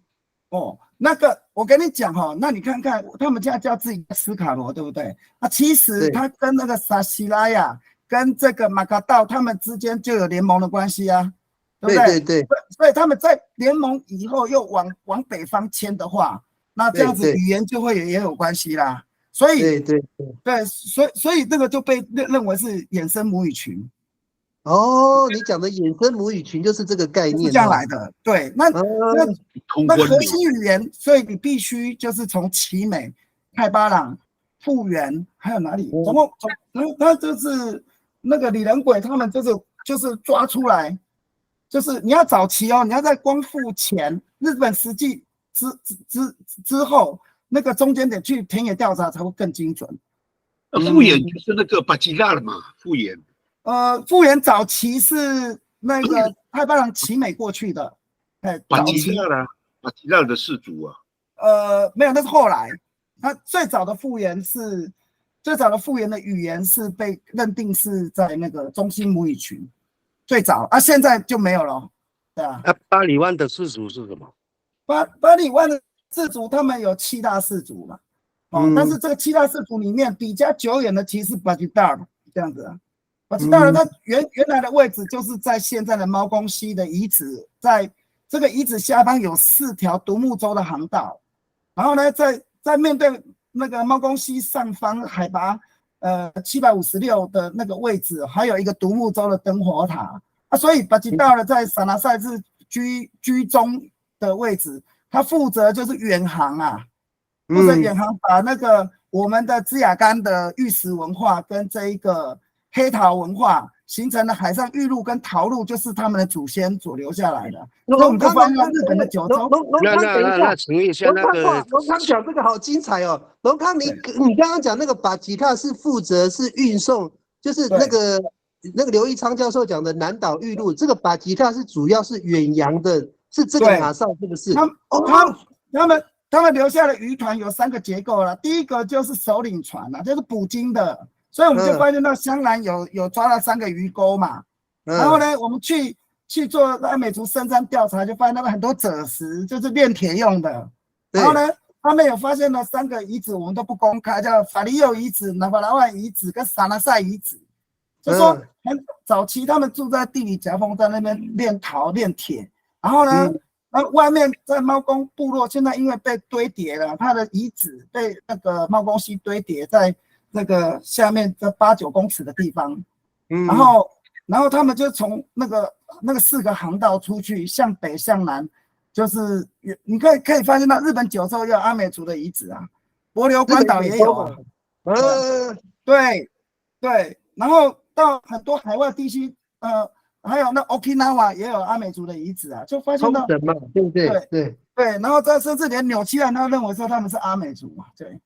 那个我跟你讲哈，那你看看他们家叫自己斯卡罗，对不对？其实他跟那个萨西拉雅跟这个马卡道他们之间就有联盟的关系啊。对不对？对，所以他们在联盟以后又往北方迁的话，那这样子语言就会也有关系啦。所以对，所以这个就被认为是衍生母语群。你讲的衍生母语群就是这个概念，是这样来的。对，那核心语言，所以你必须就是从奇美、泰巴朗、富源还有哪里，总共他就是那个李仁轨他们就是抓出来。就是你要早期你要在光复前，日本实际之后，那个中间点去田野调查才会更精准。富源就是那个巴基纳了嘛，富源。富源早期是那个泰巴朗奇美过去的，巴基纳的氏族啊。没有，那是后来。那最早的富源的语言是被认定是在那个中心母语群。最早现在就没有了，对啊。巴里湾的氏族是什么？巴里湾的氏族，他们有7大氏族嘛，但是这个7大氏族里面比较久远的其实是巴吉达尔这样子啊。巴吉达尔它原来的位置就是在现在的猫公溪的遗址，在这个遗址下方有4条独木舟的航道，然后呢，在面对那个猫公溪上方海拔756的那个位置，还有一个独木舟的灯火塔所以巴吉达尔在萨那塞是居中的位置，他负责就是远航负责远航把那个我们的支亚干的玉石文化跟这一个黑陶文化形成的海上玉露跟陶露，就是他们的祖先所留下来的。所以我们就发现日本的九州。那请问一下，那个龙康讲这个好精彩哦。龙康，你刚刚讲那个巴吉塔是负责是运送，就是那个刘一昌教授讲的南岛玉露，这个巴吉塔是主要是远洋的，是这个马绍是不是？他们留下的渔团有3个结构了，第一个就是首领船就是捕鲸的。所以我们就发现到香兰有抓到3个鱼钩嘛，然后呢，我们去做阿美族深山调查，就发现他们很多赭石就是炼铁用的。然后呢，他们有发现了3个遗址，我们都不公开，叫法利幼遗址、纳法拉万遗址跟萨那塞遗址。就说很早期他们住在地理夹缝，在那边炼陶炼铁，然后呢，外面在猫公部落，现在因为被堆叠了，它的遗址被那个猫公溪堆叠在那个下面这8、9公尺的地方，然后他们就从那个4个航道出去，向北向南，就是你可以发现到日本九州也有阿美族的遗址帛琉关岛也有对，然后到很多海外地区，还有那 Okinawa 也有阿美族的遗址就发现到，对不对？对，然后甚至连纽西兰他认为说他们是阿美族嘛，对。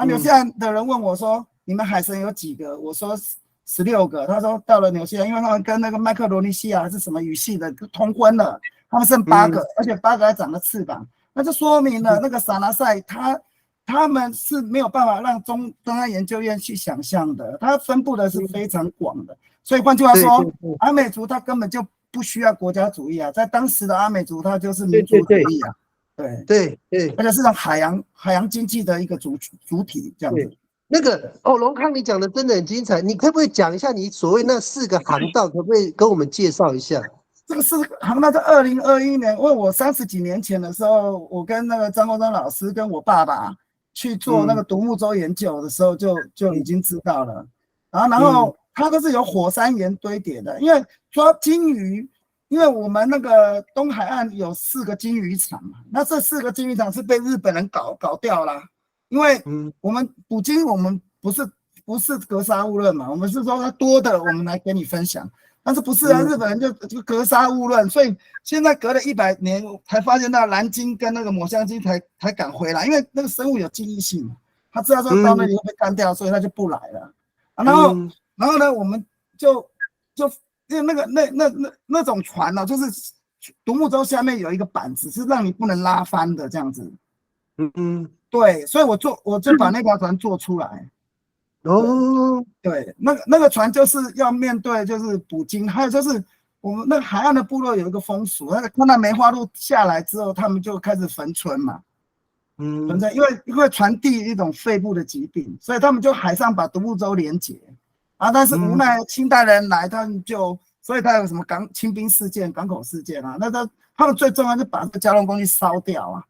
纽西兰的人问我说：“你们海神有几个？”我说：“16个。”他说：“到了纽西兰，因为他们跟那个麦克罗尼西亚还是什么语系的通婚了，他们剩8个，而且8个还长了翅膀。那就说明了那个萨那塞，他们是没有办法让中央研究院去想象的，它分布的是非常广的。所以换句话说，阿美族它根本就不需要国家主义在当时的阿美族，它就是民族主义对，而且是种海洋经济的一个主体这样子。那个龙康，你讲的真的很精彩，你可不可以讲一下你所谓那4个航道，可不可以跟我们介绍一下？这个4个航道在2021年，因为我30几年前的时候，我跟那个张国璋老师跟我爸爸去做那个独木舟研究的时候，就已经知道了。然后它都是由火山岩堆叠的，因为抓鲸鱼。因为我们那个东海岸有4个鲸鱼场嘛，那这4个鲸鱼场是被日本人搞掉了，因为我们捕鲸，我们不是不是格杀勿论嘛，我们是说它多的我们来跟你分享，但是不是啊？日本人就格杀勿论，所以现在隔了100年才发现到蓝鲸跟那个抹香鲸才敢回来，因为那个生物有记忆性，他知道说到那里会被干掉，所以他就不来了。然后呢，我们就因为那种船呢，就是独木舟下面有一个板子，是让你不能拉翻的这样子。对，所以我就把那条船做出来。对，那个船就是要面对就是捕鲸，还有就是我们那个海岸的部落有一个风俗，看到梅花鹿下来之后，他们就开始焚村嘛。焚村，因为传递一种肺部的疾病，所以他们就海上把独木舟连结啊，但是无奈清代人来，他们所以他有什么清兵事件、港口事件啊，他们最重要是把这个蛟龙工具烧掉啊，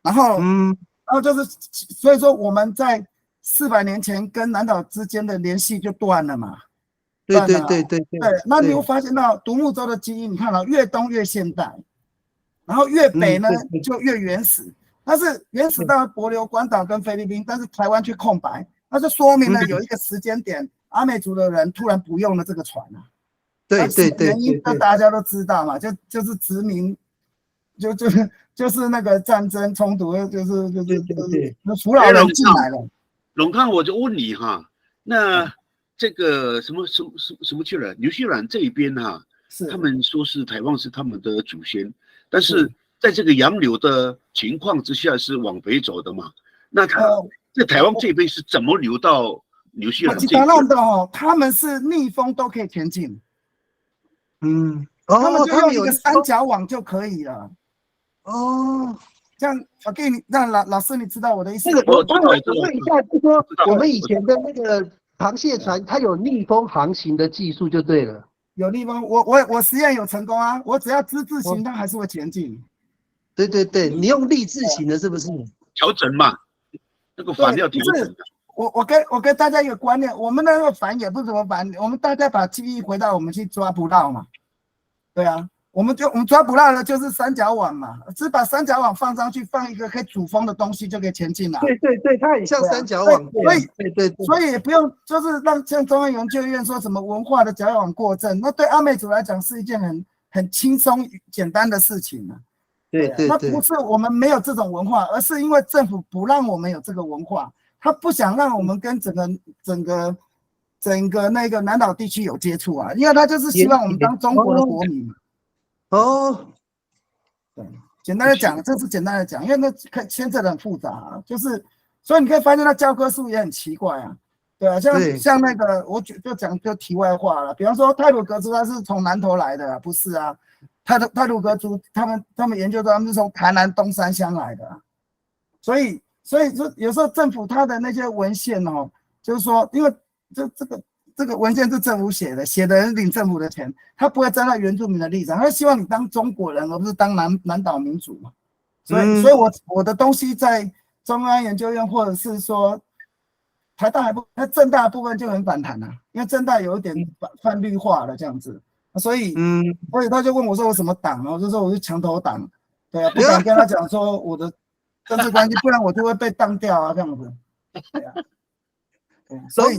然后就是所以说我们在400年前跟南岛之间的联系就断了嘛。对，那你会发现到独木舟的基因，你看到越东越现代，然后越北呢就越原始。但是原始到帛琉、关岛跟菲律宾，但是台湾却空白，那就说明了有一个时间点，阿美族的人突然不用了这个船啊。对，原因大家都知道嘛，就是殖民，就是那个战争冲突，就是福佬人进来了。龙康，我就问你哈，那这个什么去了？纽西兰这一边哈，他们说是台湾是他们的祖先，但是在这个洋流的情况之下是往北走的嘛？那在台湾这边是怎么流到纽西兰这边？他们是逆风都可以前进。他们就用一个三角网就可以了。这样我给你让老师你知道我的意思。我问一下，就是说我们以前的那个螃蟹船，它有逆风航行的技术就对了。有逆风，我实验有成功啊，我只要之字形，它还是会前进。对，你用立字形的是不是？调整嘛，那个帆要调整。我跟大家一个观念，我们那个帆也不怎么帆，我们大家把记忆回到我们去抓捕捞嘛。对啊，我们抓捕捞的就是三角网嘛，只把三角网放上去，放一个可以主风的东西就可以前进了。对，它很像三角网。所以也不用就是让像中央研究院说什么文化的矫枉过正，那对阿美族来讲是一件很轻松简单的事情啊。对，那不是我们没有这种文化，而是因为政府不让我们有这个文化，他不想让我们跟整个那个南岛地区有接触啊，因为他就是希望我们当中国的国民。对，简单的讲，这是简单的讲，因为那牵扯得很复杂啊，就是所以你可以发现它教科书也很奇怪啊。对啊，像那个我就题外话了，比方说太鲁阁族它是从南投来的，不是啊？太鲁阁族他们研究说他们是从台南东山乡来的，所以说有时候政府他的那些文献就是说，因为这个文献是政府写的人领政府的钱，他不会站在原住民的立场，他希望你当中国人，而不是当南岛民族嘛。所以我的东西在中央研究院或者是说台大那政大的部分就很反弹啊，因为政大有一点泛绿化了这样子。所以他就问我说我什么党，我就说我是墙头党，对啊，不敢跟他讲说我的政治关系，不然我就会被当掉啊这样子。对啊，所以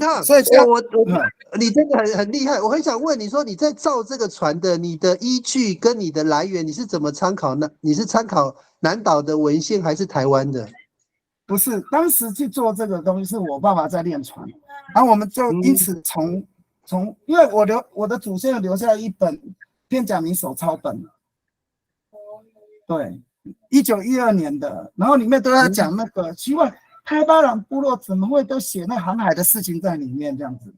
你真的很厉害，我很想问你说你在造这个船的你的依据跟你的来源，你是怎么参考呢？你是参考南岛的文献还是台湾的？不是，当时去做这个东西是我爸爸在练船，然后我们就因此因为我的祖先留下一本片假名手抄本，对，1912年的，然后里面都在讲那个奇怪，开巴朗部落怎么会都写那航海的事情在里面这样子。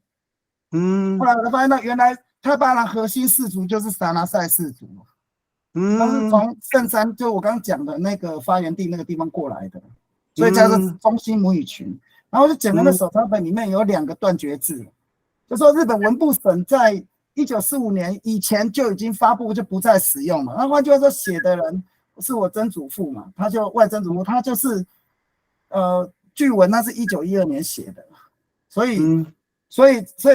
后来我发现到原来开巴朗核心氏族就是撒纳塞氏族，他是从圣山就我刚刚讲的那个发源地那个地方过来的，所以叫做中心母语群。然后就简单的手抄本里面有2个断绝字。就说日本文部省在1945年以前就已经发布，就不再使用了。那换句话说，写的人是我曾祖父嘛，他就外曾祖父，他就是据闻那是1912年写的，所以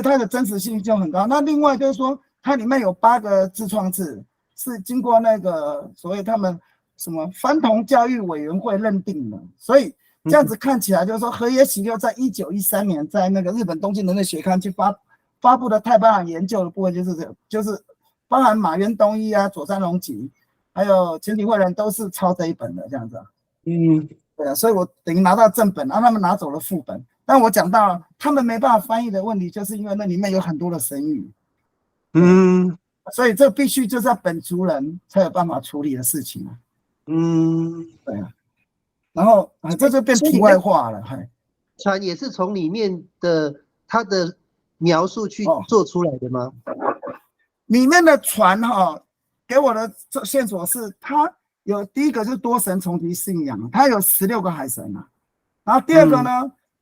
它的真实性就很高。那另外就是说，它里面有8个自创字是经过那个所谓他们什么番童教育委员会认定的，所以这样子看起来就是说河野喜六在1913年在那个日本东京人类学刊去发布的太巴朗研究的部分就是包含马渊东一啊、佐山隆吉，还有前体会人都是抄这一本的这样子。对啊，所以我等于拿到正本，他们拿走了副本。但我讲到他们没办法翻译的问题，就是因为那里面有很多的神语，所以这必须就是要本族人才有办法处理的事情啊。对啊，然后这就变题外话了。船也是从里面的他的描述去做出来的吗？里面的船给我的线索是，它有第一个就是多神重提信仰，它有16个海神啊。然后第二个呢，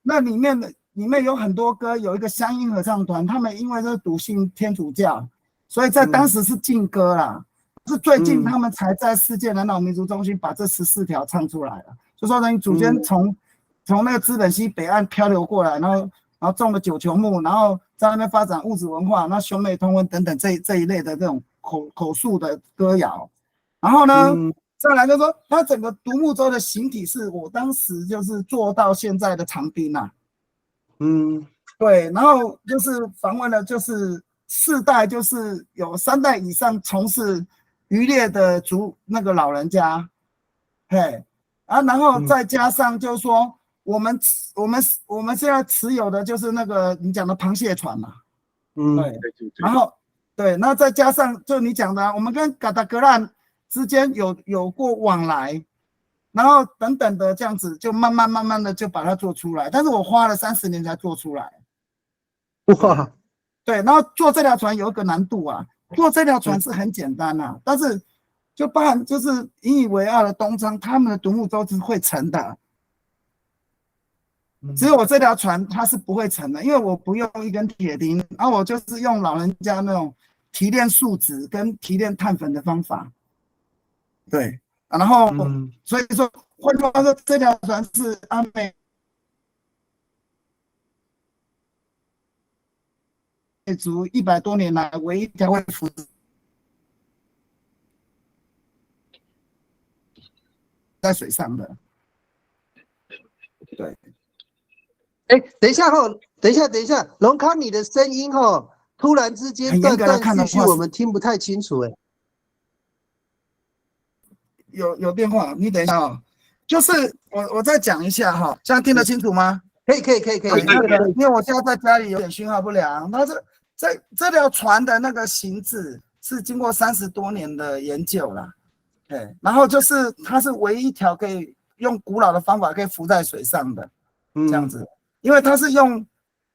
那里面有很多歌，有一个乡音合唱团，他们因为是笃信天主教，所以在当时是禁歌啦。是最近他们才在世界南岛民族中心把这14条唱出来了，就说等于祖先从那个资本溪北岸漂流过来，然后种了9球木，然后在那边发展物质文化，那兄妹通婚等等这一类的这种口述的歌谣。然后呢，再来就是说，它整个独木舟的形体是我当时就是做到现在的长滨啊。对，然后就是访问了就是4代，就是有3代以上从事渔猎的那个老人家，然后再加上就是说，我们现在持有的就是那个你讲的螃蟹船嘛，对，然后对，那再加上就你讲的，我们跟嘎达格兰之间有过往来，然后等等的这样子，就慢慢的就把它做出来，但是我花了30年才做出来。哇，对，然后做这条船有一个难度啊，做这条船是很简单啊，但是就包含就是引以为傲的东昌，他们的独木舟是会沉的，只有我这条船它是不会沉的，因为我不用一根铁钉，然后我就是用老人家那种提炼树脂跟提炼碳粉的方法，对，然后所以说换句话说，这条船是阿美族100多年来唯一一条会浮在水上的。对，等一下，龙康，你的声音突然之间断断续续，我们听不太清楚。有电话，你等一下就是我再讲一下这样听得清楚吗？可以。因为我现在在家里有点讯号不良，那这条船的那个形制是经过30多年的研究啦，然后就是它是唯一一条可以用古老的方法可以浮在水上的，这样子，因为它是用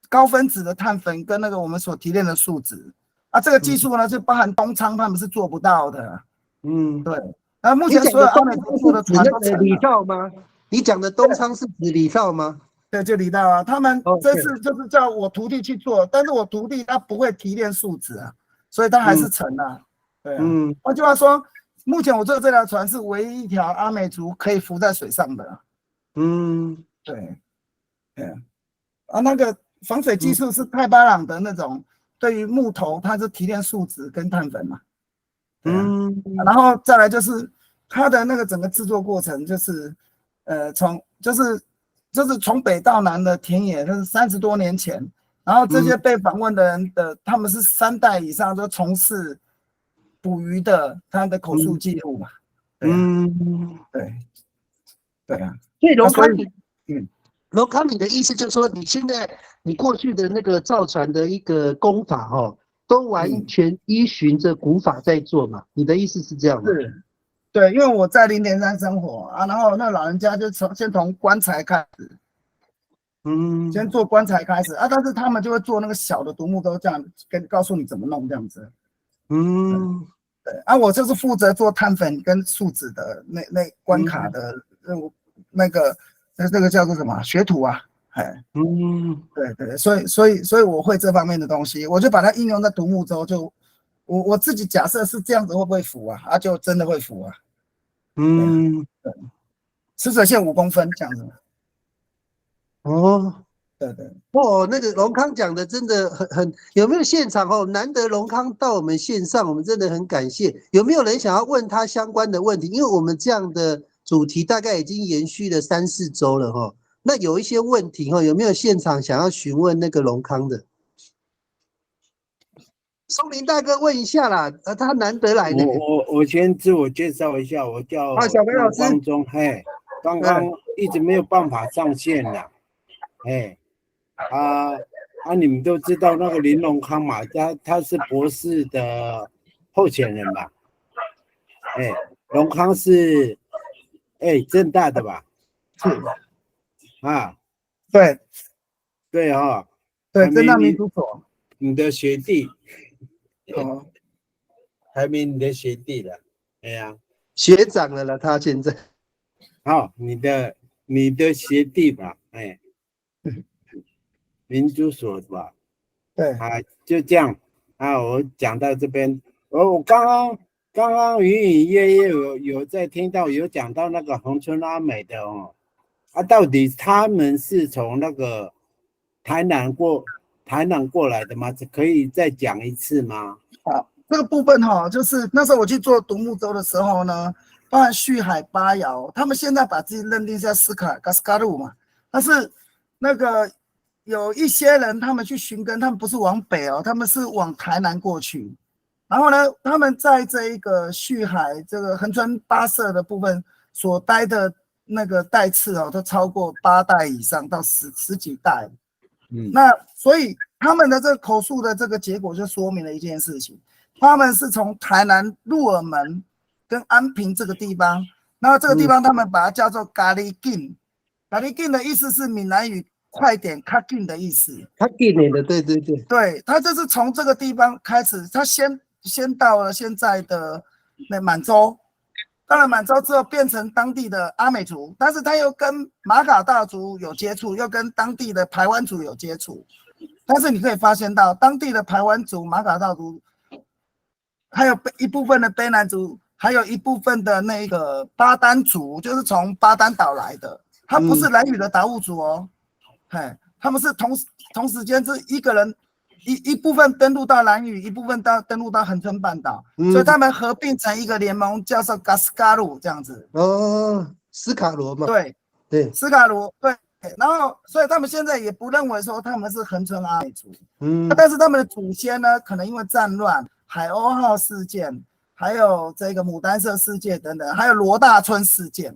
高分子的碳粉跟那个我们所提炼的树脂啊，这个技术呢就包含东昌他们是做不到的，对，那目前所有阿美族做的船都成了。李兆吗？你讲的东昌是指李兆吗？对，就李道啊，他们这次就是叫我徒弟去做，但是我徒弟他不会提炼树脂啊，所以他还是沉啊。对啊，换句话说，目前我做的这条船是唯一一条阿美族可以浮在水上的。对，那个防水技术是太巴朗的那种，对于木头它是提炼树脂跟碳粉嘛。然后再来就是它的那个整个制作过程就是就是从北到南的田野，就是30多年前，然后这些被访问的人他们是3代以上都从事捕鱼的，他的口述记录嘛。对啊。所以龙康，你的意思就是说，你过去的那个造船的一个功法都完全依循着古法在做嘛？你的意思是这样吗？是。对，因为我在林田山生活啊，然后那老人家就先从棺材开始，先做棺材开始啊，但是他们就会做那个小的独木舟，这样告诉你怎么弄这样子。对啊，我就是负责做碳粉跟树脂的那关卡的那个叫做什么学徒啊，对，所以我会这方面的东西，我就把它应用在独木舟就。我自己假设是这样子，会不会浮啊？就真的会浮啊。对，池水线5公分这样子。对。那个龙康讲的真的很有没有现场难得龙康到我们线上，我们真的很感谢。有没有人想要问他相关的问题？因为我们这样的主题大概已经延续了3、4周了哈。那有一些问题哈，有没有现场想要询问那个龙康的？松林大哥问一下啦，他难得来呢。我先自我介绍一下，我叫小白老师光中，嘿，刚刚一直没有办法上线了，哎，你们都知道那个林龙康嘛，他是博士的候选人吧？哎，龙康是政大的吧？是啊，对哈，对，政大民主所，你的学弟，哦，还没你的学弟了，哎呀，学长了啦，他现在。好，你的学弟吧，民主所吧，对，就这样我讲到这边，我刚刚隐隐约约有在听到有讲到那个恒春阿美的到底他们是从那个台南过来的吗？可以再讲一次吗？好，这个部分就是那时候我去做独木舟的时候呢，包含旭海、巴瑶，他们现在把自己认定是斯卡鲁嘛，但是那个有一些人他们去寻根，他们不是往北他们是往台南过去，然后呢，他们在这一个旭海这个恒春八社的部分所待的那个代次都超过8代以上到十几代，那所以他们的这个口述的这个结果就说明了一件事情，他们是从台南鹿耳门跟安平这个地方，然后这个地方他们把它叫做咖喱劲，咖喱劲的意思是闽南语快点卡劲的意思，他给你的，对，对，他就是从这个地方开始，他先到了现在的满洲，到了满洲之后变成当地的阿美族，但是他又跟马卡大族有接触，又跟当地的排湾族有接触，但是你可以发现到当地的排湾族、马卡大族，还有一部分的卑南族，还有一部分的那个巴丹族，就是从巴丹岛来的，他不是兰屿的达悟族他们是同时间是一个人一部分登陆到兰屿，一部分登陆到恒春半岛，所以他们合并成一个联盟，叫做嘎斯卡鲁这样子。斯卡罗嘛。对，斯卡罗对，然后所以他们现在也不认为说他们是恒春阿美族，但是他们的祖先呢，可能因为战乱、海鸥号事件，还有这个牡丹社事件等等，还有罗大村事件，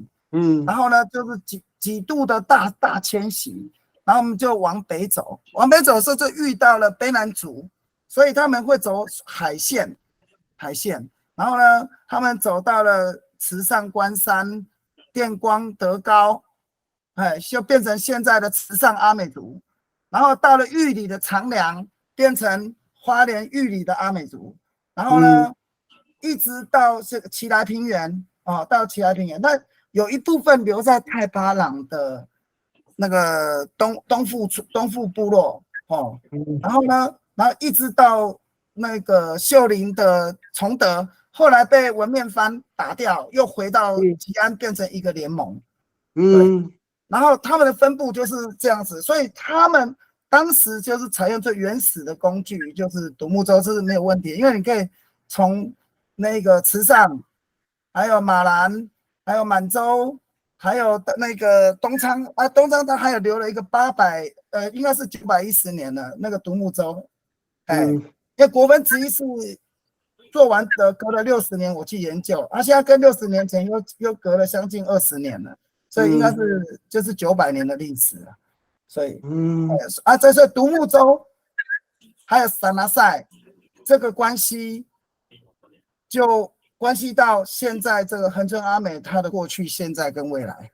然后呢就是几度的大迁徙。然后我们就往北走的时候就遇到了卑南族，所以他们会走海线，然后呢，他们走到了池上、关山、电光、德高，就变成现在的池上阿美族，然后到了玉里的长梁，变成花莲玉里的阿美族，然后呢，一直到这个奇来平原到奇来平原，那有一部分留在太巴朗的那个东富部落然后呢，然后一直到那个秀林的崇德，后来被文面藩打掉，又回到吉安变成一个联盟，然后他们的分布就是这样子，所以他们当时就是采用最原始的工具，就是独木舟，这是没有问题，因为你可以从那个池上，还有马兰，还有满洲。还有那个东昌他还有留了一个应该是910年的那个独木舟，因为国分直一是做完的，隔了60年我去研究，现在跟60年前又隔了将近20年了，所以应该是就是900年的历史了，所以这是独木舟，还有萨拿赛这个关系就。关系到现在这个恒春阿美它的过去、现在跟未来，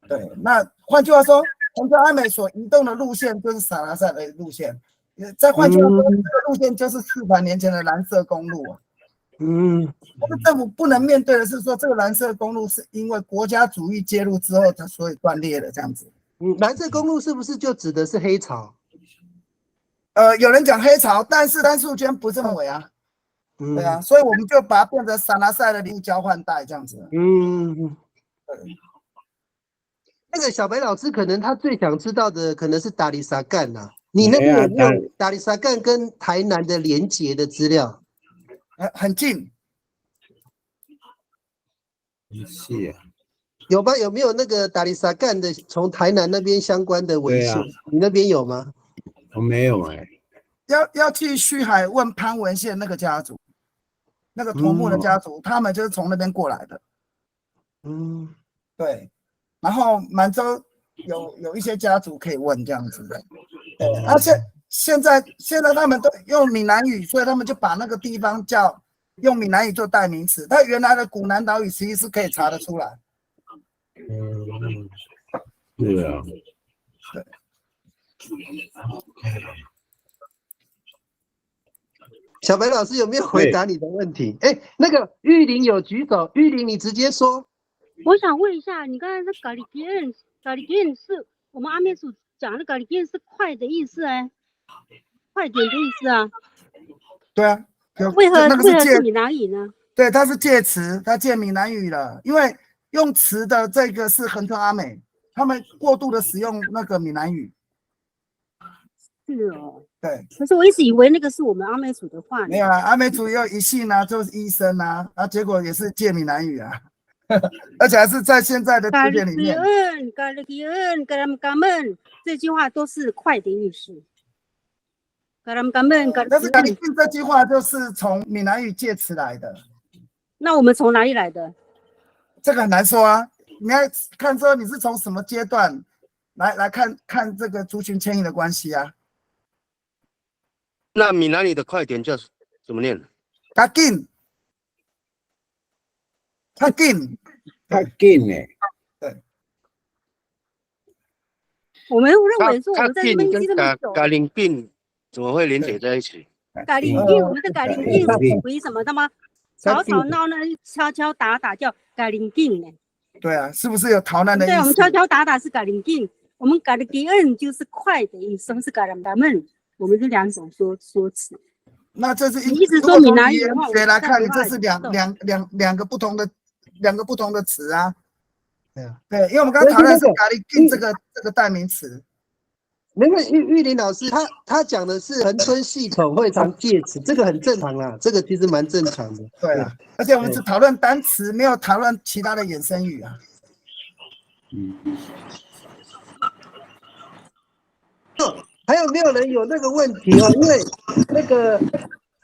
对。那换句话说，恒春阿美所移动的路线就是萨拉塞的路线，再换句话说，这个路线就是400年前的蓝色公路但是政府不能面对的是说，这个蓝色公路是因为国家主义介入之后，它所以断裂的这样子。蓝色公路是不是就指的是黑潮？有人讲黑潮，但是单数间不认为啊。对啊，所以我们就把它变成萨拉塞的礼物交换带这样子。那个小白老师可能他最想知道的可能是达里萨干呐，你那边有没有达里萨干跟台南的连结的资料？很近。是有吗？有没有那个达里萨干的从台南那边相关的文献？对啊，你那边有吗？我没有要去旭海问潘文宪那个家族，那个头目的家族，他们就是从那边过来的。对。然后满洲有一些家族可以问这样子的。对。而且现在他们都用闽南语，所以他们就把那个地方用闽南语做代名词。它原来的古南岛语其实是可以查得出来。对啊。对。小白老师有没有回答你的问题？哎，那个玉玲有举手，玉玲你直接说。我想问一下，你刚才说咖喱鸡是我们阿美族讲的咖喱鸡是快的意思哎，快点的意思啊。对啊。为何是闽南语呢？对，它是借词，它借闽南语了，因为用词的这个是恒春阿美，他们过度的使用那个闽南语。是哦。对。可是我一直以为那个是我们阿美族的话。没有啊，阿美族也有一姓啊，就是医生啊，结果也是借闽南语啊，而且还是在现在的字典里面。咖喱鸡恩，这句话都是快的意思。但是咖喱鸡这句话就是从闽南语借词来的。那我们从哪里来的？这个很难说啊，你要看说你是从什么阶段来看这个族群迁移的关系啊。那闽南语的快点叫怎么念？较紧，较紧，较紧呢。对。我们认为说我们在这边跟这么久，咖喱饼怎么会连结在一起？咖喱饼，我们的咖喱饼是为什么的吗？吵吵闹闹，敲敲打打叫咖喱饼呢？对啊，是不是有逃难的意思？对，我们敲敲打打是咖喱饼，我们咖喱鸡恩就是快的意思，是咖喱他们，我们是两种说辞。那这是你一直说闽南语的话，学来看，这是两个不同的词啊。对啊，对，因为我们刚刚讨论是咖喱饼这个代名词。那个玉林老师他讲的是恒春系统会常借词，这个很正常啦，这个其实蛮正常的。对啊，而且我们只讨论单词，没有讨论其他的衍生语啊。还有没有人有那个问题哦？因为那个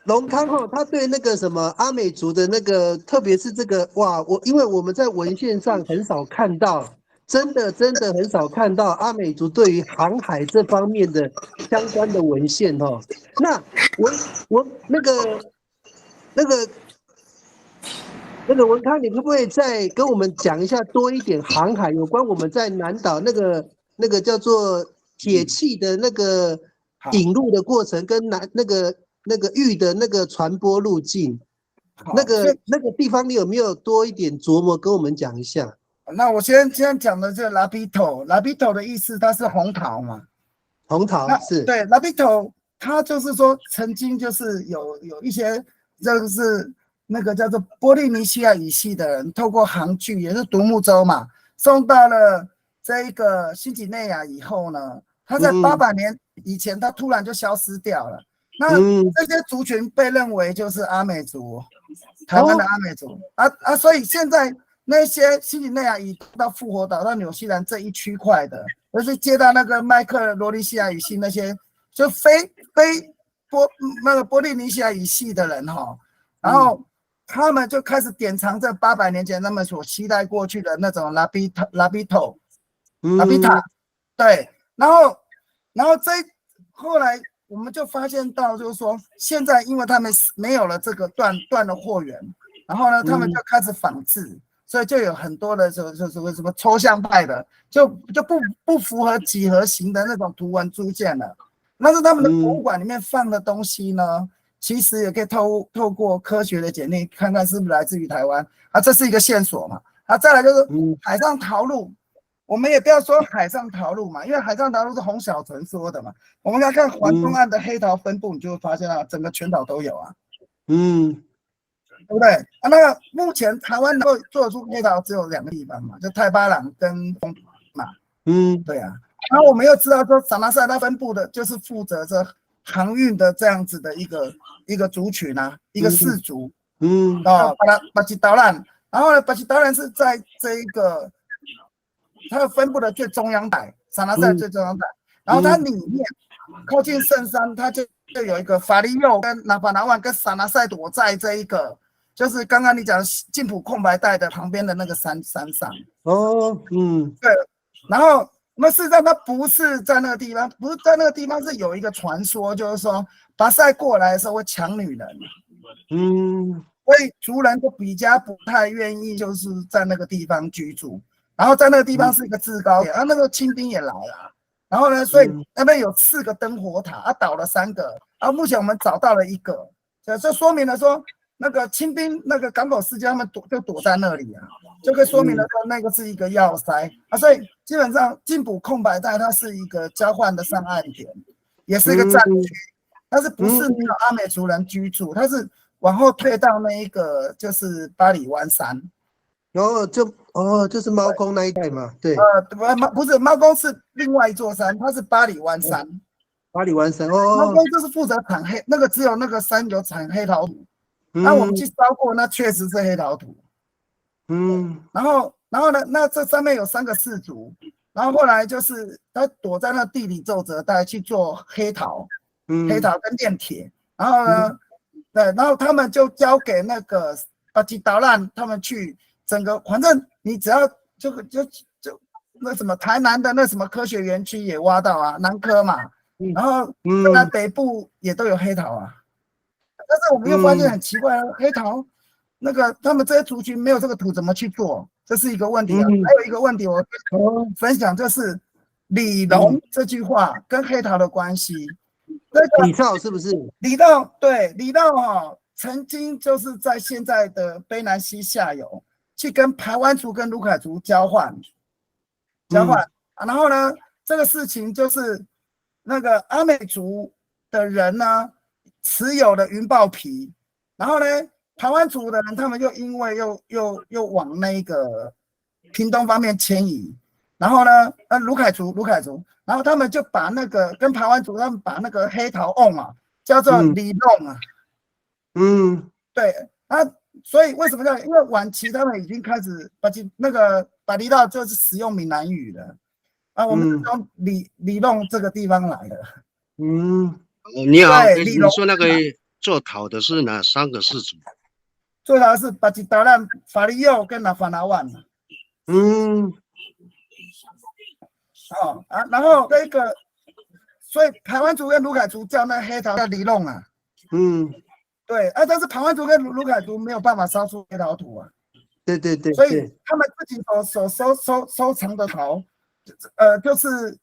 龙康哦，他对那个什么阿美族的那个，特别是这个哇，因为我们在文献上很少看到。真的很少看到阿美族对于航海这方面的相关的文献哦。那我那个文康，你可不可以再跟我们讲一下多一点航海有关我们在南岛那个叫做铁器的那个引入的过程，跟那个玉的那个传播路径，那个地方你有没有多一点琢磨跟我们讲一下？那我先讲的这拉比头的意思，它是红桃嘛？红桃是对，拉比头，它就是说曾经就是有一些就是那个叫做波利尼西亚语系的人，透过航具也是独木舟嘛，送到了这个新几内亚以后呢，它在800年以前，它突然就消失掉了。那这些族群被认为就是阿美族，台湾的阿美族所以现在。那些新几内亚移到复活岛到纽西兰这一区块的，就是接到那个麦克罗尼西亚语系那些，就非波利尼西亚语系的人哈，然后他们就开始典藏这800年前他们所期待过去的那种拉比塔，对，然后后来我们就发现到，就是说现在因为他们没有了这个断的货源，然后呢，他们就开始仿制。所以就有很多的就是什么抽象派的，就不符合几何形的那种图文出现了。但是他们的博物馆里面放的东西呢，其实也可以透过科学的检验，看看是不是来自于台湾这是一个线索嘛。再来就是海上陶路，我们也不要说海上陶路嘛，因为海上陶路是洪小纯说的嘛。我们来看环东岸的黑陶分布，你就会发现整个全岛都有啊。对不对？那个目前台湾能够做出黑陶只有2个地方嘛，就太巴朗跟丰嘛。对啊。然后我们又知道说，萨马萨它分布的就是负责着航运的这样子的一个族群啊，一个氏族。巴吉岛兰，然后呢，巴吉岛兰是在这一个它分布的最中央带，撒那塞最中央带，然后它里面靠近圣山，它就有一个法利佑跟拿法拿万跟撒那塞躲在这一个，就是刚刚你讲的禁捕空白带的旁边的那个山上。哦，对，然后那事实上它不是在那个地方，不是在那个地方，是有一个传说，就是说巴塞过来的时候会抢女人，所以族人就比较不太愿意就是在那个地方居住，然后在那个地方是一个制高点，那个清兵也来了，然后呢，所以那边有4个灯火塔，倒了3个，目前我们找到了1个，这说明了说那个清兵那个港口司机他们就躲在那里啊，就可以说明了说那个是一个要塞所以基本上禁捕空白带它是一个交换的上岸点，也是一个战区，但是不是没有阿美族人居住，它是往后退到那一个就是巴里湾山，然后就是猫空那一带嘛，对，不是猫空是另外一座山，它是巴里湾山，巴里湾山猫空就是负责产黑，那个只有那个山有产黑陶土，那我们去烧过，那确实是黑陶土，然后呢，那这上面有3个氏族，然后后来就是他躲在那地理皱褶带去做黑陶跟炼铁，然后呢，对，然后他们就交给那个巴基达烂他们去整个，反正你只要就那什么台南的那什么科学园区也挖到啊，南科嘛，然后那北部也都有黑陶啊，但是我们又发现很奇怪，黑陶那个他们这些族群没有这个土怎么去做，这是一个问题啊。还有一个问题我分享就是李龙这句话跟黑陶的关系。李道是不是？李道对，李道曾经就是在现在的卑南溪下游去跟排湾族跟卢凯族交换，然后呢，这个事情就是那个阿美族的人呢持有的云豹皮，然后呢，排湾族的人他们又因为又往那个屏东方面迁移，然后呢，卢凯族，然后他们就把那个跟排湾族他们把那个黑陶叫做李弄啊，对所以为什么叫？因为晚期他们已经开始把离岛就是使用闽南语了我们是从李弄这个地方来的。你好，你说那个做陶的是哪3个氏族？做陶是巴基达烂、法利佑跟拿法拿万。然后这个，所以排湾族跟卢凯族叫那黑陶叫李弄啊。对但是排湾族跟卢凯族没有办法烧出黑陶土啊。对，所以他们自己收藏的陶，就是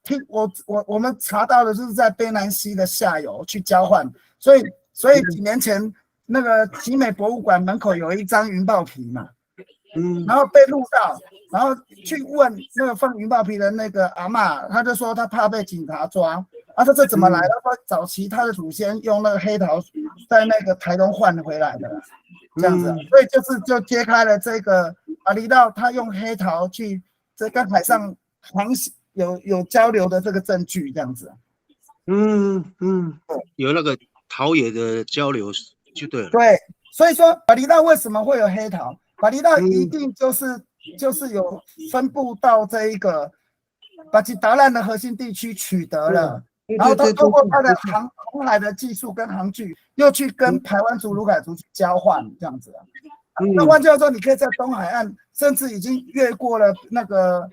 我们查到的就是在卑南溪的下游去交换，所以几年前那个集美博物馆门口有一张云豹皮嘛，然后被录到，然后去问那个放云豹皮的那个阿嬷，他就说他怕被警察抓，他这怎么来的？说早期他的祖先用那个黑陶在那个台东换回来的，这样子，所以就揭开了这个离岛他用黑陶去这跟海上有交流的这个证据，这样子。有那个陶冶的交流就对了。对，所以说巴厘岛为什么会有黑陶？巴厘岛一定就是有分布到这一个巴基达烂的核心地区取得了，然后他通过他的航海的技术跟航具，又去跟排湾族、卢凯族去交换，这样子。那换句话说，你可以在东海岸，甚至已经越过了那个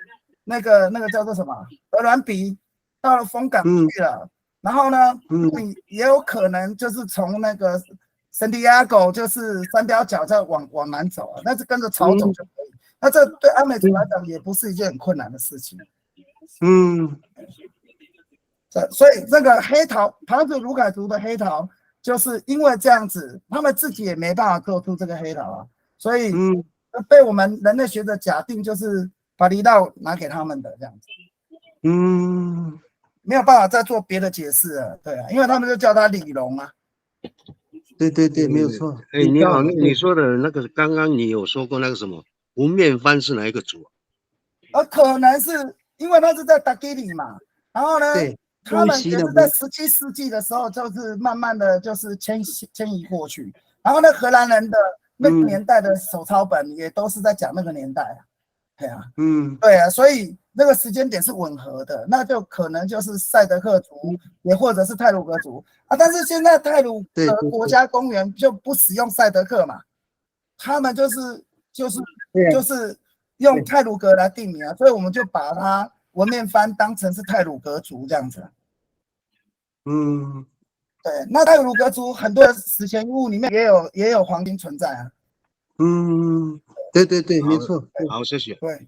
叫做什么鹅銮鼻，到了风港去了。然后呢，你也有可能就是从那个圣地亚哥，就是三貂角再往南走但是跟着潮走就可以。那这对阿美族来讲也不是一件很困难的事情。所以那个黑陶，排湾族、卢凯族的黑陶，就是因为这样子，他们自己也没办法做出这个黑陶所以被我们人类学者假定就是把离岛拿给他们的这样子。没有办法再做别的解释了，对因为他们就叫他李龙对，没有错。你好，你说的那个刚刚你有说过那个什么无面番是哪一个族可能是因为他是在达基里嘛，然后呢，他们也是在17世纪的时候，就是慢慢的就是迁移过去，然后呢，荷兰人的那个年代的手抄本也都是在讲那个年代对所以那个时间点是吻合的，那就可能就是赛德克族，也或者是太鲁阁族啊。但是现在太鲁阁国家公园就不使用赛德克嘛，他们就是用太鲁阁来定名啊，所以我们就把它文面翻当成是太鲁阁族这样子。对，那太鲁阁族很多史前物里面也有黄金存在啊。对，没错。好，谢谢。对，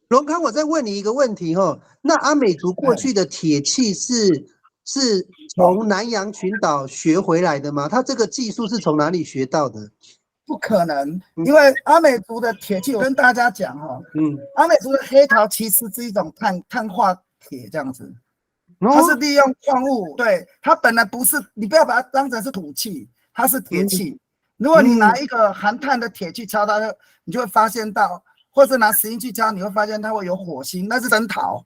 荣康，我再问你一个问题哈，那阿美族过去的铁器是从南洋群岛学回来的吗？他这个技术是从哪里学到的？不可能，因为阿美族的铁器，我跟大家讲哈，阿美族的黑陶其实是一种碳化铁这样子。它是利用矿物，对，它本来不是，你不要把它当成是土器，它是铁器。如果你拿一个含碳的铁去敲它，你就会发现到，或者拿石英去敲，你会发现它会有火星，那是真陶。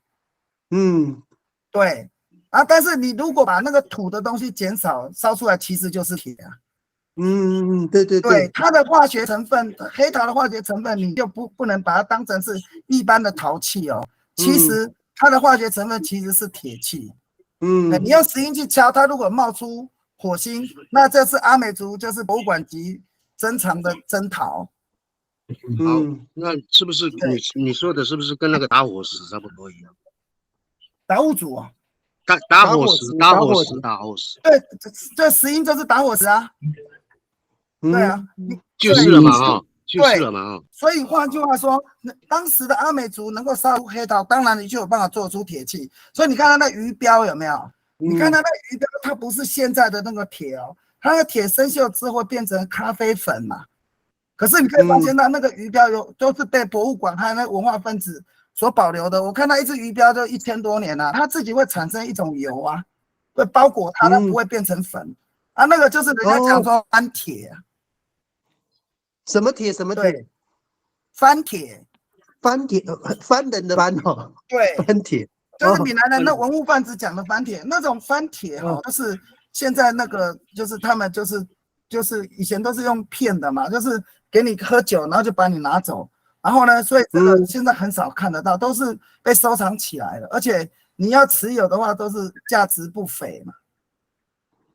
对啊，但是你如果把那个土的东西减少，烧出来其实就是铁啊。对，它的化学成分，黑陶的化学成分，你就不能把它当成是一般的陶器哦，其实。它的化学成分其实是铁器，你用石英去敲它，如果冒出火星，那这是阿美族就是博物馆级珍藏的真陶。好，那是不是你说的是不是跟那个打火石差不多一样？达悟族啊，打火石，对，这石英就是打火石啊，对啊，就是了嘛哈。就是了嘛啊，所以换句话说，当时的阿美族能够烧出黑陶，当然你就有办法做出铁器。所以你看它那鱼标有没有？你看它那鱼标，它不是现在的那个铁哦，它那个铁生锈之后变成咖啡粉嘛。可是你可以发现到那个鱼标都是被博物馆和那文化分子所保留的。我看到一只鱼标就1000多年了，它自己会产生一种油啊，会包裹它，它不会变成粉啊。那个就是人家讲说翻铁啊。什么铁？什么铁？翻铁，翻人的翻哦。对，翻铁，就是闽南人的文物贩子讲的翻铁，那种翻铁哈，就是现在那个，就是他们就是以前都是用骗的嘛，就是给你喝酒，然后就把你拿走，然后呢，所以这个现在很少看得到，都是被收藏起来了，而且你要持有的话，都是价值不菲嘛。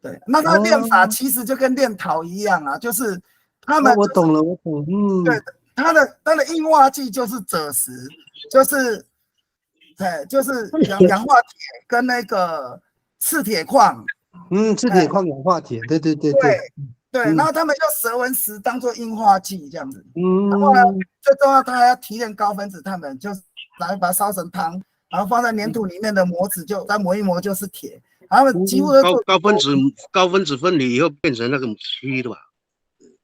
对，那它练法其实就跟练陶一样啊，就是他们、我懂了，对，它的硬化剂就是赭石，就是氧化铁跟那个赤铁矿。赤铁矿氧化铁，对，然后他们用蛇纹石当做硬化剂这样子。然后呢，最重要，它还要提炼高分子碳粉，就是来把它烧成汤，然后放在粘土里面的模子就再磨一磨就是铁。他们几乎都高分子分离以后变成那个漆的吧？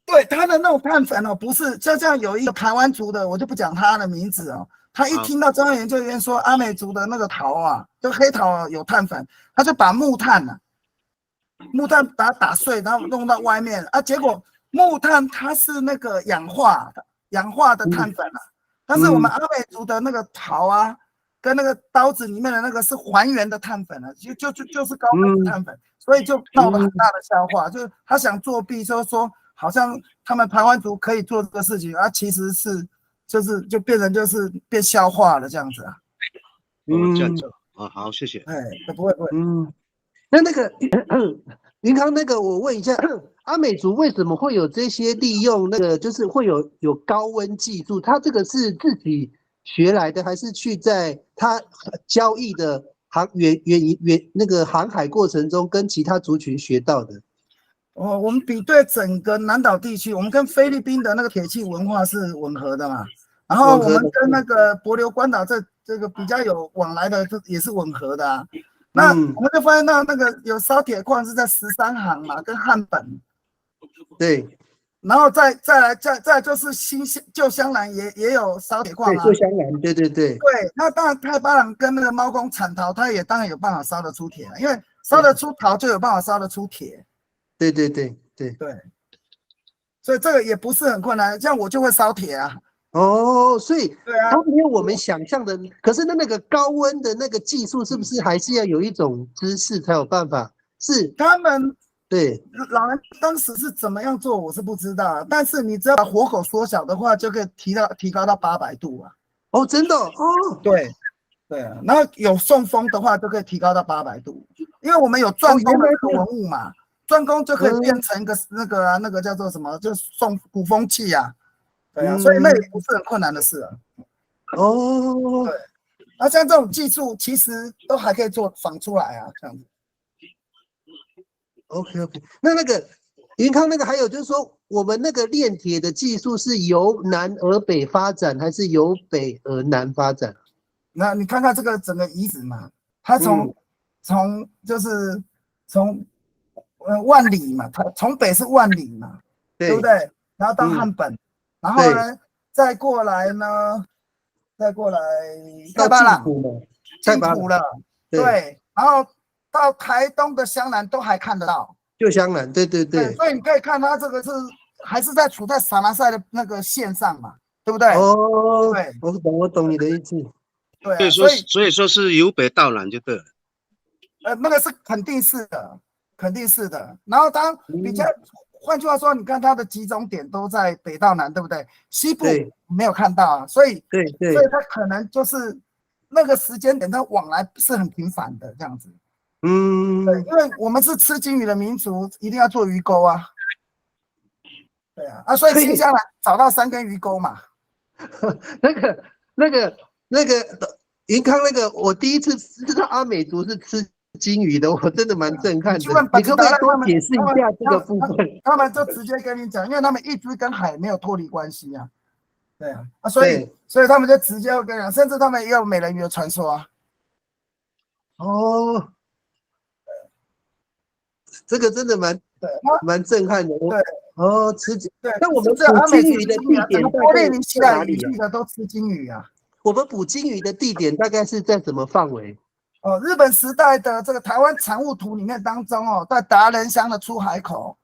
对，它的那种碳粉哦，不是就像有一个台湾族的，我就不讲他的名字哦。他一听到中央研究院说阿美族的那个陶啊，就黑陶有碳粉，他就把木炭把它打碎，然后弄到外面啊。结果木炭它是那个氧化的碳粉啊，但是我们阿美族的那个陶啊，跟那个刀子里面的那个是还原的碳粉啊，就是高分子碳粉，所以就闹了很大的笑话。就是他想作弊，说好像他们排湾族可以做这个事情啊，其实是就变成就是变笑话了这样子啊。这样子啊，好，谢谢。哎，不会。那个林康，那个我问一下，阿美族为什么会有这些利用那个，就是会有高温技术？他这个是自己学来的，还是去在他交易的那个航海过程中跟其他族群学到的？我们比对整个南岛地区，我们跟菲律宾的那个铁器文化是吻合的嘛，然后我们跟那个帛琉关岛这个比较有往来的，也是吻合的啊。那我们就发现到那个有烧铁矿是在13行嘛，跟汉本。对，然后再来就是旧香兰也有烧铁矿啊。旧香兰，对。对，那当然太巴朗跟那个猫公产陶，它也当然有办法烧得出铁，因为烧得出陶就有办法烧得出铁。对，所以这个也不是很困难，像我就会烧铁啊。所以它没有我们想象的，可是那个高温的那个技术，是不是还是要有一种知识才有办法？是他们对老人当时是怎么样做，我是不知道，但是你只要把火口缩小的话，就可以提高到800度啊。真的对，对啊，然后有送风的话，就可以提高到800度，因为我们有钻工的这个文物嘛，钻工就可以变成一个那个叫做什么，就送鼓风器啊，对啊，所以那也不是很困难的事啊。哦，对，那像这种技术其实都还可以做仿出来啊，这样子。OK，那个云康那个还有就是说，我们那个炼铁的技术是由南而北发展，还是由北而南发展？那你看看这个整个遗址嘛，它就是从万里嘛，它从北是万里嘛，对不对？然后到汉本，然后呢再过来太巴朗，进埔了，对，然后到台东的香兰都还看得到，就香兰，对，所以你可以看它这个还是处在撒拉塞的那个线上嘛，对不对？哦，对，我懂你的意思。对啊，所以说是由北到南就对了。那个是肯定是的，肯定是的。然后当比较，换句话说，你看它的集中点都在北到南，对不对？西部没有看到啊，所以它可能就是那个时间点，它往来是很频繁的这样子。对，因为我们是吃金鱼的民族，一定要做鱼钩啊。对啊，所以新疆来找到3根鱼钩嘛。那个云康我第一次知道阿美族是吃金鱼的，我真的蛮震撼的。你可不可以多解释一下这个部分？他们就直接跟你讲，因为他们一直跟海没有脱离关系啊。对啊，所以他们就直接跟你讲，甚至他们也有美人鱼的传说啊。哦，这个真的蛮震撼的。对，吃金。对，那我们捕金鱼的地点波利尼西亚语系的都吃金鱼啊。我们捕金鱼的地点大概是在什么范围？日本时代的这个台湾产物图里面当中在达人乡的出海口，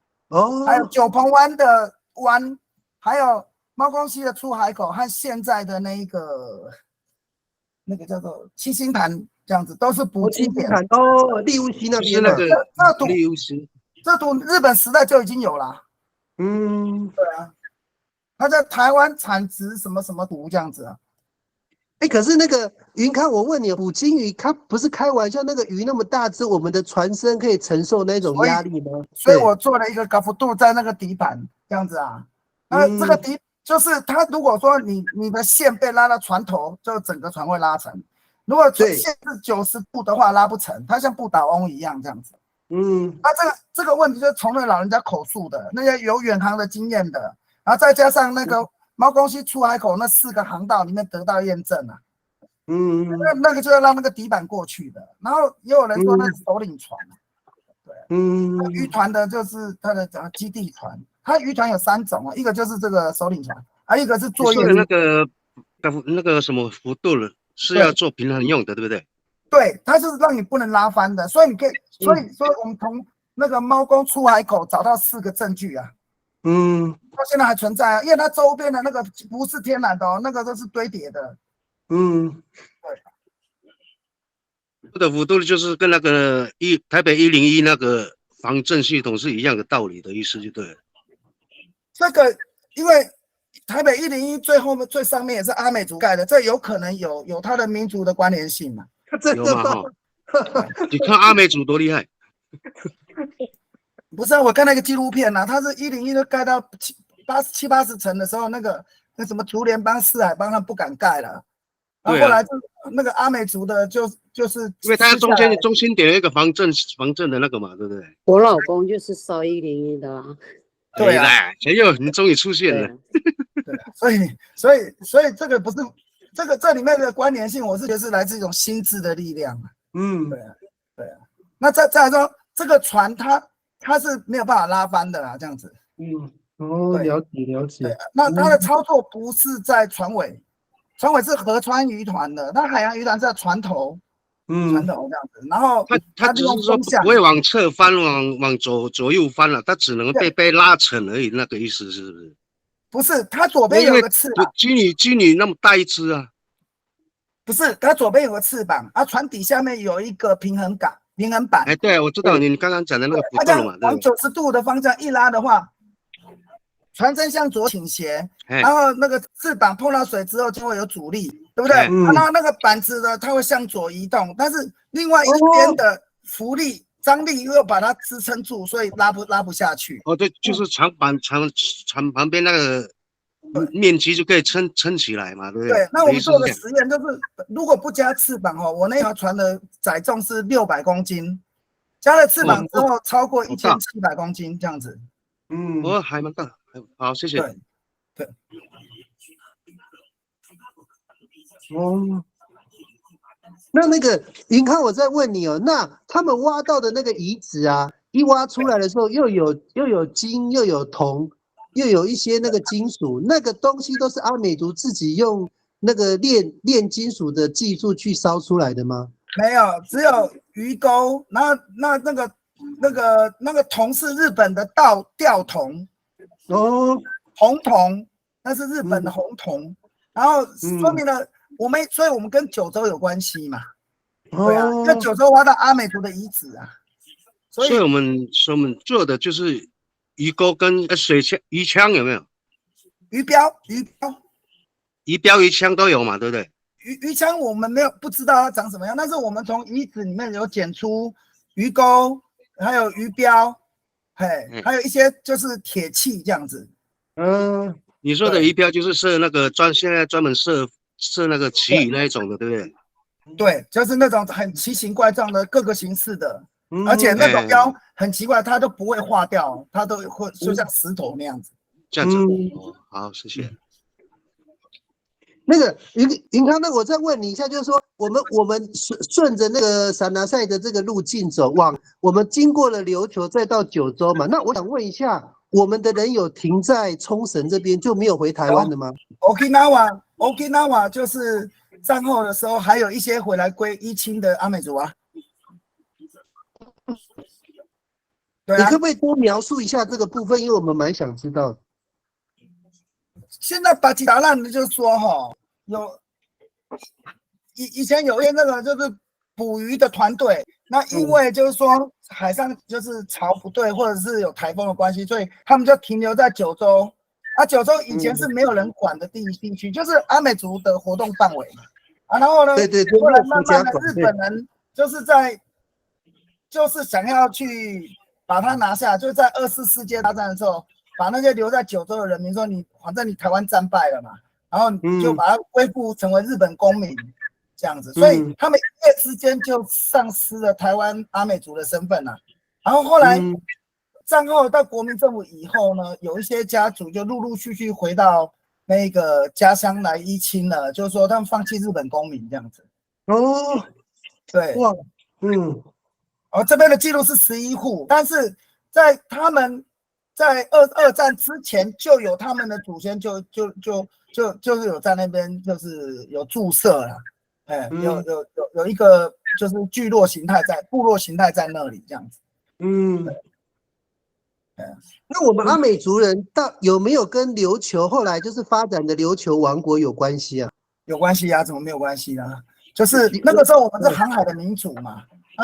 还有九鹏湾的湾，还有猫公溪的出海口，和现在的那个叫做七星潭这样子，都是捕金点。利乌溪那边是那个利乌溪，这图日本时代就已经有了。对啊，它在台湾产值什么什么图这样子啊。可是那个云康，我问你，捕金鱼，它不是开玩笑，那个鱼那么大只，我们的船身可以承受那种压力吗？所以我做了一个高幅度在那个底板这样子啊。这个底就是它，如果说你的线被拉到船头，就整个船会拉沉；如果线是90度的话，拉不成，它像不倒翁一样这样子。这个问题就是从那老人家口述的，那些有远航的经验的，然后再加上那个猫公溪出海口那4个航道里面得到验证啊。那个就要让那个底板过去的，然后也有人说那是首领船。对，渔团的就是它的基地船，它渔团有3种啊，一个就是这个首领船，还有一个是作业那个什么幅度了，是要做平衡用的，对不对？对，它就是让你不能拉翻的，所以你可以，所以我们从那个猫公出海口找到4个证据啊。到现在还存在啊，因为它周边的那个不是天然的那个都是堆叠的。对。这个幅度就是跟那个台北101那个防震系统是一样的道理的意思，就对了。这个因为台北101最上面也是阿美族盖的，这有可能有它的民族的关联性嘛？有嘛你看阿美族多厉害。不是，我看那个纪录片它是101都盖到70、80层的时候，那什么竹联帮、四海帮他们不敢盖了，然后后来就那个阿美族的就是因为它中心点有一个防震的那个嘛，对不对？我老公就是烧101的啊。对啊，陈佑，你终于出现了。对，所以这个不是这里面的关联性，我是觉得是来自一种心智的力量。对啊。那再来说，这个船它是没有办法拉翻的啦，这样子。了解。对，那它的操作不是在船尾，船尾是河川渔团的，那海洋渔团是在船头。船头这样子，然后它只是说不会往侧翻，往左右翻了，它只能被拉沉而已，那个意思是不是？不是，它左边有个翅膀。金鱼那么大一只啊？不是，它左边有个翅膀，船底下面有一个平衡板。对，我知道你刚刚讲的那个幅度嘛，往90度的方向一拉的话，船身向左倾斜，然后那个翅膀碰到水之后就会有阻力，对不对？哎然后那个板子呢，它会向左移动，但是另外一边的浮力、张力又把它支撑住，所以拉不下去。哦，对，就是长旁边那个面积就可以撑起来嘛，对不对？对，那我们做的类似实验就是，如果不加翅膀哦，我那条船的载重是600公斤，加了翅膀之后超过1700公斤这样子。哦，还蛮大。好，谢谢。对，对。哦，那个云康，我再问你哦，那他们挖到的那个遗址啊，一挖出来的时候，又有金，又有铜，又有一些那个金属，那个东西都是阿美族自己用那个炼金属的技术去烧出来的吗？没有，只有鱼钩。然后那个铜是日本的吊铜，哦，红铜，那是日本的红铜。然后说明了所以我们跟九州有关系嘛。对啊，因为九州挖到阿美族的遗址啊，所以我们做的就是鱼钩跟水枪、鱼枪有没有？鱼标、鱼枪都有嘛，对不对？鱼枪我们不知道它长什么样，但是我们从遗址里面有检出鱼钩，还有鱼标，还有一些就是铁器这样子。你说的鱼标就是射那个现在专门射那个旗语那一种的，对不对？对，就是那种很奇形怪状的各个形式的，而且那种标很奇怪，它都不会化掉，它都会就像石头那样子。这样子。好，谢谢。那个云康，那我再问你一下，就是说我们顺着那个撒那赛的这个路径走，我们经过了琉球，再到九州嘛。那我想问一下，我们的人有停在冲绳这边就没有回台湾的吗？ Okinawa 就是战后的时候，还有一些回来归依亲的阿美族啊。对啊，你可不可以多描述一下这个部分？因为我们蛮想知道的。现在巴基达烂的就说以前有一些那个就是捕鱼的团队，那因为就是说海上就是潮不对，或者是有台风的关系，所以他们就停留在九州。九州以前是没有人管的地区，就是阿美族的活动范围嘛。然后呢，对，后来慢慢的日本人就是想要去把它拿下，就是在24世界大战的时候，把那些留在九州的人民说，反正你台湾战败了嘛，然后你就把它恢复成为日本公民这样子，所以他们一夜之间就丧失了台湾阿美族的身份了。然后后来战后到国民政府以后呢，有一些家族就陆陆续续回到那个家乡来依亲了，就是说他们放弃日本公民这样子。对，哇，这边的记录是11户，但是在他们在二战之前就有他们的祖先就是有在那边就是有注册了，有一个就是部落形态在那里这样子。那我们阿美族人有没有跟琉球后来就是发展的琉球王国有关系啊？有关系啊，怎么没有关系呢？就是那个时候我们是航海的民族嘛，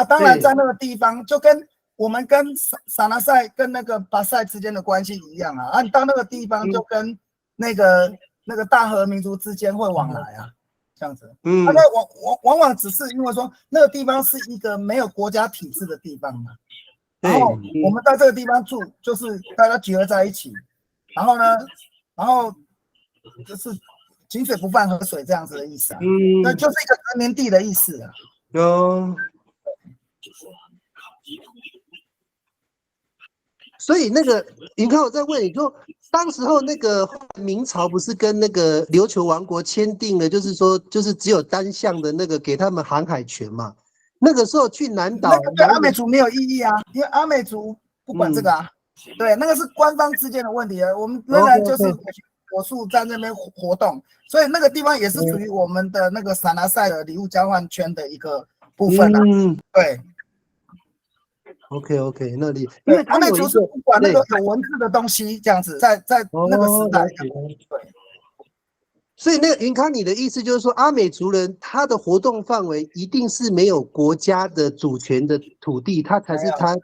当然在那个地方就跟我们跟撒那赛跟那个巴塞之间的关系一样啊，你到那个地方就跟那个大和民族之间会往来啊，这样子。往往只是因为说那个地方是一个没有国家体制的地方嘛。然后我们在这个地方住，就是大家集合在一起，然后就是井水不犯河水这样子的意思啊，那就是一个殖民地的意思啊。所以那个云康，我再问你说，当时候那个明朝不是跟那个琉球王国签订了，就是说就是只有单向的那个给他们航海权嘛？那个时候去南岛，那个对阿美族没有意义啊，因为阿美族不管这个啊，对，那个是官方之间的问题啊。我们仍然就是火速在那边活动，所以那个地方也是属于我们的那个撒那赛的礼物交换圈的一个部分啊。对 ，OK， 那里，因为阿美族是不管那个有文字的东西这样子，在那个时代，对。所以那个云康，你的意思就是说，阿美族人他的活动范围一定是没有国家的主权的土地，他才是他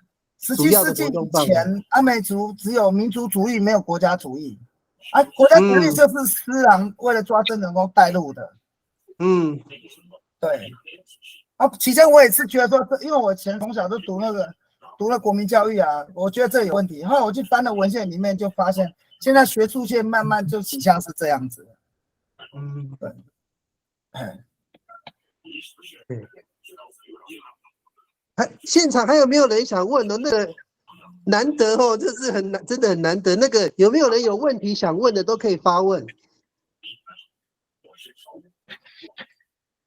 主要的活动范围。17世纪以前，阿美族只有民族主义，没有国家主义。国家主义就是施琅为了抓真人工带路的。嗯，对。啊，起先我也是觉得说，因为我从小就读了国民教育啊，我觉得这有问题。后来我去翻了文献里面，就发现现在学术界慢慢就倾向是这样子。嗯，对，哎，对。现场还有没有人想问的？那个难得哦，这是很难，真的很难得。那个有没有人有问题想问的，都可以发问。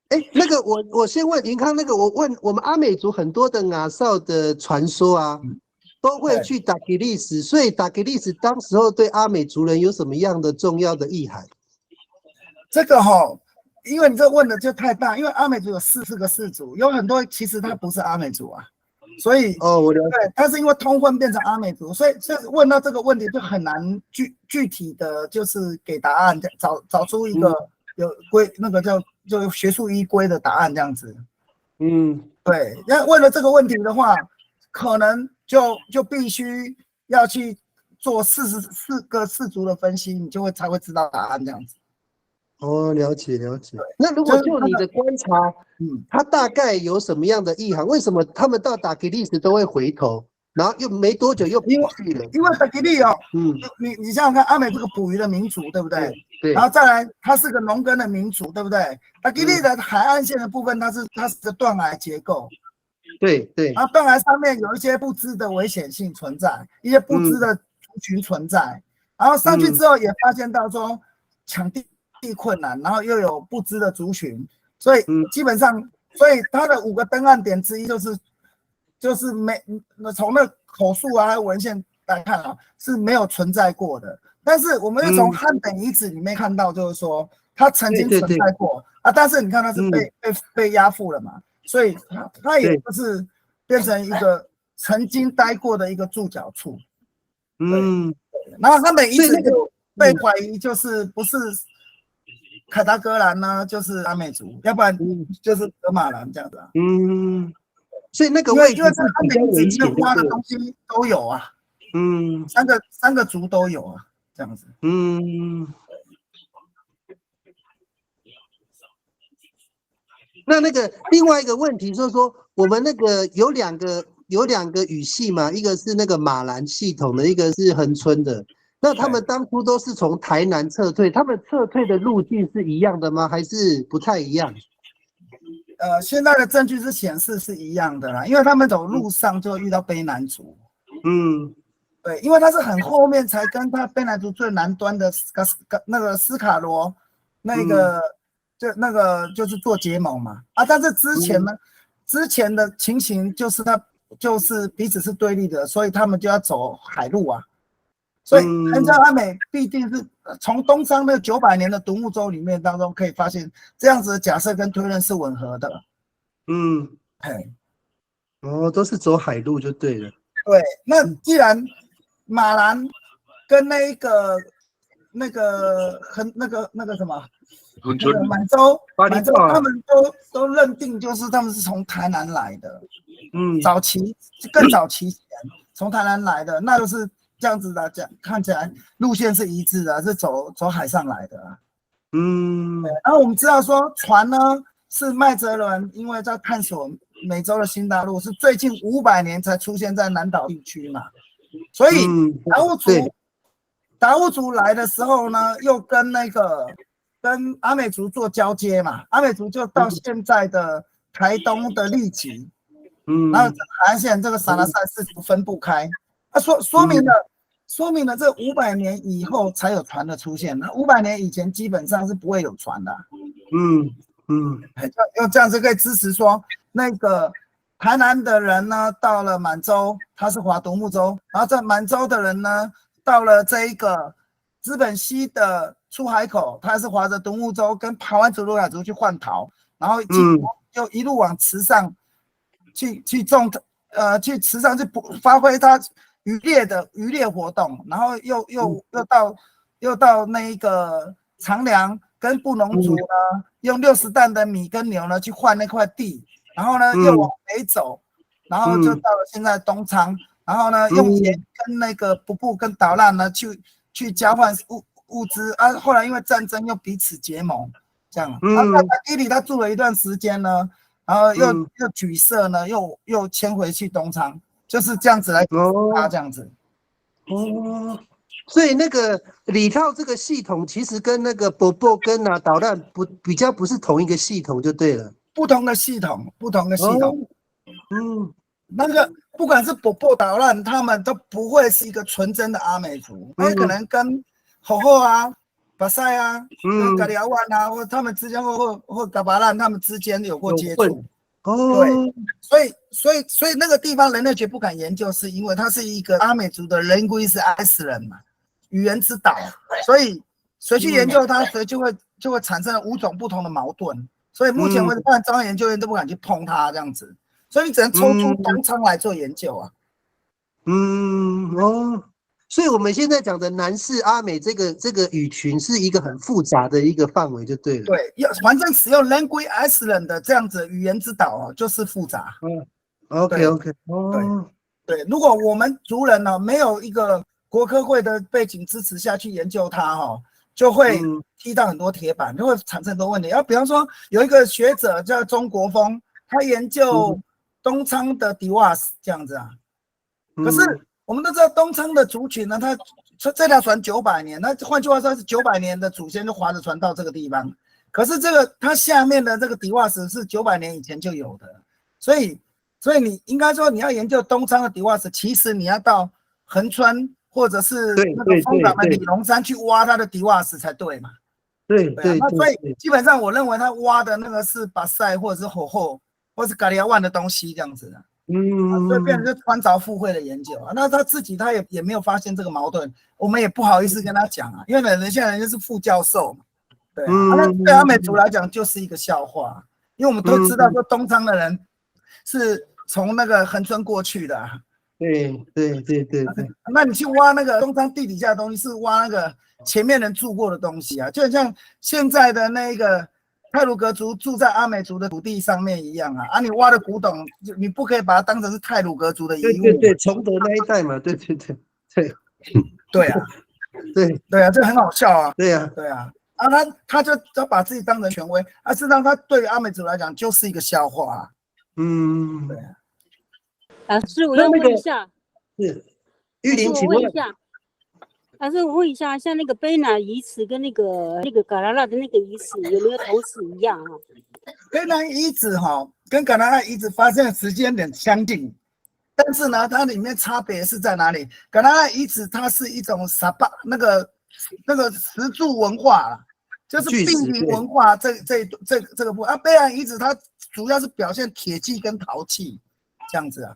哎，那个我先问银康，那个我问我们阿美族很多的雅绍的传说啊，都会去打给历史，所以打给历史当时候对阿美族人有什么样的重要的意涵？这个因为你这问的就太大，因为阿美族有44个氏族，有很多其实他不是阿美族啊，所以我了解，对，他是因为通婚变成阿美族，所以问到这个问题就很难具体的就是给答案，找出一个有那个就学术依归的答案这样子。对，那问了这个问题的话，可能就必须要去做44个氏族的分析，你才会知道答案这样子。了解。那如果就你的观察，他大概有什么样的意涵？为什么他们到打给历史都会回头，然后又没多久又回去了？因为打给历你想想看，阿美这个捕鱼的民族，对不对？对。然后再来，它是个农耕的民族，对不对？打给历的海岸线的部分，它是个断崖结构。对。然后断崖上面有一些不知的危险性存在，一些不知的族群存在。然后上去之后也发现到说抢地困难，然后又有不知的族群，所以基本上，所以它的5个登岸点之一就是从那口述啊文献来看啊是没有存在过的。但是我们又从汉本遗址里面看到，就是说它曾经存在过啊，但是你看它是被压附了嘛，所以它也就是变成一个曾经待过的一个驻脚处。然后汉本遗址就被怀疑就是不是凯达格兰呢，就是阿美族，要不然就是噶玛兰这样子啊。所以那个位置因为在汉本遗址里面挖的东西都有啊。三个族都有啊。这样子，那个另外一个问题就是说，我们那个有两个语系嘛，一个是那个马兰系统的，一个是恒春的。那他们当初都是从台南撤退，他们撤退的路径是一样的吗？还是不太一样？现在的证据是显示是一样的啦，因为他们走路上就遇到卑南族。对，因为他是很后面才跟他卑南族最南端的那个斯卡罗，就是做结盟嘛。但是之前的情形就是彼此是对立的，所以他们就要走海路啊。所以恒春阿美必定是从东商那900年的独木舟里面当中可以发现，这样子的假设跟推论是吻合的。都是走海路就对了。对，那既然马兰跟那个什么满洲他们都认定就是他们是从台南来的，更早期前从台南来的，那就是这样子的讲，看起来路线是一致的，是走海上来的。然后我们知道说船呢是麦哲伦因为在探索美洲的新大陆，是最近500年才出现在南岛地区嘛。所以达悟族来的时候呢，又跟阿美族做交接嘛，阿美族就到现在的台东的利吉，然后海岸线这个撒拉塞氏族分布开，说明了这500年以后才有船的出现，那500年以前基本上是不会有船的。用这样子可以支持说那个台南的人呢，到了满洲，他是划独木舟，然后在满洲的人呢，到了这一个资本溪的出海口，他是划着独木舟跟排湾族、路亚族去换陶，然后就一路往池上去池上去发挥他渔猎活动，然后又到那一个长梁跟布农族呢，用60担的米跟牛呢去换那块地。然后呢，又往北走，然后就到了现在东昌，然后呢，用盐跟那个布布跟导览呢去交换物资啊。后来因为战争又彼此结盟，这样。嗯然后在伊犁他住了一段时间呢，然后又举社呢，又迁回去东昌，就是这样子来他这样子。哦，所以那个里套这个系统其实跟那个波波跟导弹比较不是同一个系统就对了。不同的系统，不同的系统。那个不管是波波导弹，他们都不会是一个纯真的阿美族，那可能跟吼吼啊、巴塞啊、跟嘎里亚万啊，或他们之间或嘎巴兰他们之间有过接触。对，所以那个地方人类学不敢研究，是因为它是一个阿美族的人归是埃斯人嘛，语言之岛，所以谁去研究它，谁就会产生5种不同的矛盾。所以目前为止，当然中央研究院都不敢去碰它这样子，所以你只能抽出东昌来做研究啊。所以我们现在讲的南势阿美这个语群是一个很复杂的一个范围就对了。对，反正使用人归埃斯人的这样子语言之岛就是复杂。OK， 对，如果我们族人呢没有一个国科会的背景支持下去研究它就会踢到很多铁板，就会产生很多问题。比方说有一个学者叫钟国峰，他研究东昌的迪瓦斯这样子啊。可是我们都知道东昌的族群呢，他这条船900年，那换句话说是900年的祖先就划着船到这个地方。可是它下面的这个迪瓦斯是900年以前就有的，所以你应该说你要研究东昌的迪瓦斯，其实你要到横川或者是那个丰港的里龙山去挖它的迪瓦斯才对嘛。对，那所以基本上我认为他挖的那个是巴塞或者是吼吼或是嘎里亚万的东西这样子的。所以变成是穿凿附会的研究啊。那他自己他也没有发现这个矛盾，我们也不好意思跟他讲啊，因为现在人家是副教授嘛。对那对阿美族来讲就是一个笑话，因为我们都知道说东昌的人是从那个恒春过去的对。那你去挖那个东昌地底下的东西，是挖那个前面人住过的东西啊，就很像现在的那个太鲁阁族住在阿美族的土地上面一样啊！你挖的古董，你不可以把它当成是太鲁阁族的遗物。对，崇德那一带嘛，对啊，这很好笑啊！对啊，他就把自己当成权威，事实上他对于阿美族来讲就是一个笑话啊。对啊。老师，我要问一下，是玉玲，请问一下。老师，我问一下，像那个卑南遗址跟那个嘎拉拉的那个遗址有没有同时一样啊？卑南遗址跟嘎拉拉遗址发生的时间点相近，但是呢，它里面差别是在哪里？嘎拉拉遗址它是一种那个石柱文化就是并林文化这个部分。卑南遗址它主要是表现铁器跟陶器这样子啊，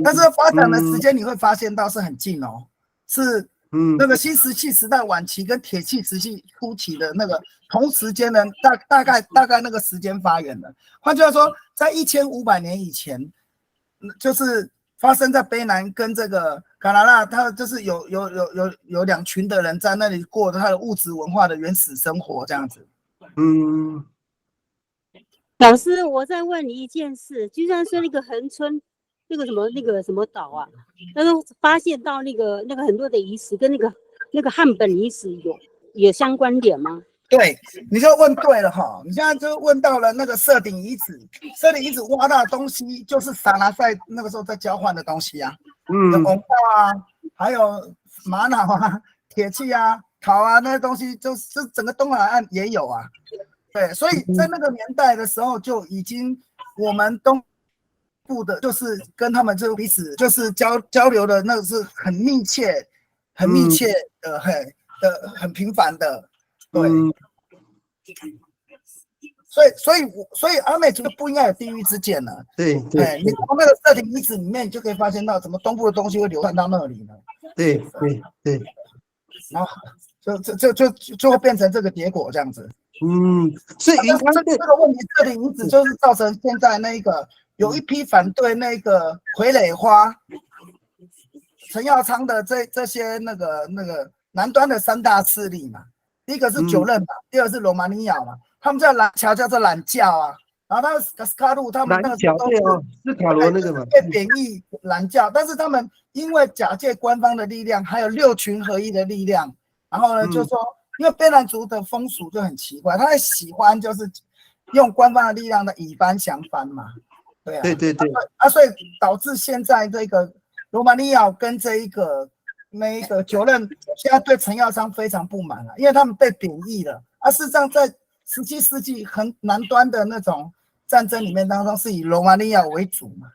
但是发展的时间你会发现到是很近是。那个新石器时代晚期跟铁器时期初期的那个同时间的大概那个时间发源的。换句话说，在1500年以前，就是发生在卑南跟这个嘎拉拉，它就是有2群的人在那里过他的物质文化的原始生活这样子。老师，我再问你一件事，就像是那个恒春。那个什么岛啊，但是发现到那个很多的遗址跟那个汉本遗址有相关点吗？对，你就问对了你现在就问到了那个社顶遗址，社顶遗址挖到的东西就是撒拿赛那个时候在交换的东西啊，有红道啊，还有玛瑙啊、铁器啊、陶啊那些东西，就是整个东海岸也有啊。对，所以在那个年代的时候就已经我们东部的就是跟他们这彼此就是交流的那个是很密切的，很频繁的，对。所以阿美族不应该有地域之见了。对，你从那个社顶遗址里面，你就可以发现到怎么东部的东西会流传到那里呢？对。然后就会变成这个结果这样子。所以这个问题，社顶遗址就是造成现在那个。有一批反对那个傀儡花、陈耀昌的这些那个南端的3大势力嘛，第一个是九任嘛，第二是罗马尼亚嘛，他们叫蓝桥叫做懒教啊，然后他斯卡路他们那个时候都是卡罗那个嘛，被贬义懒教，但是他们因为假借官方的力量，还有6群合一的力量，然后呢就说因为卑南族的风俗就很奇怪，他喜欢就是用官方的力量的以番降番嘛，对啊，对，所以导致现在这个罗马尼亚跟那一个九任现在对陈耀昌非常不满了，因为他们被贬义了。事实上在17世纪很南端的那种战争里面当中，是以罗马尼亚为主嘛，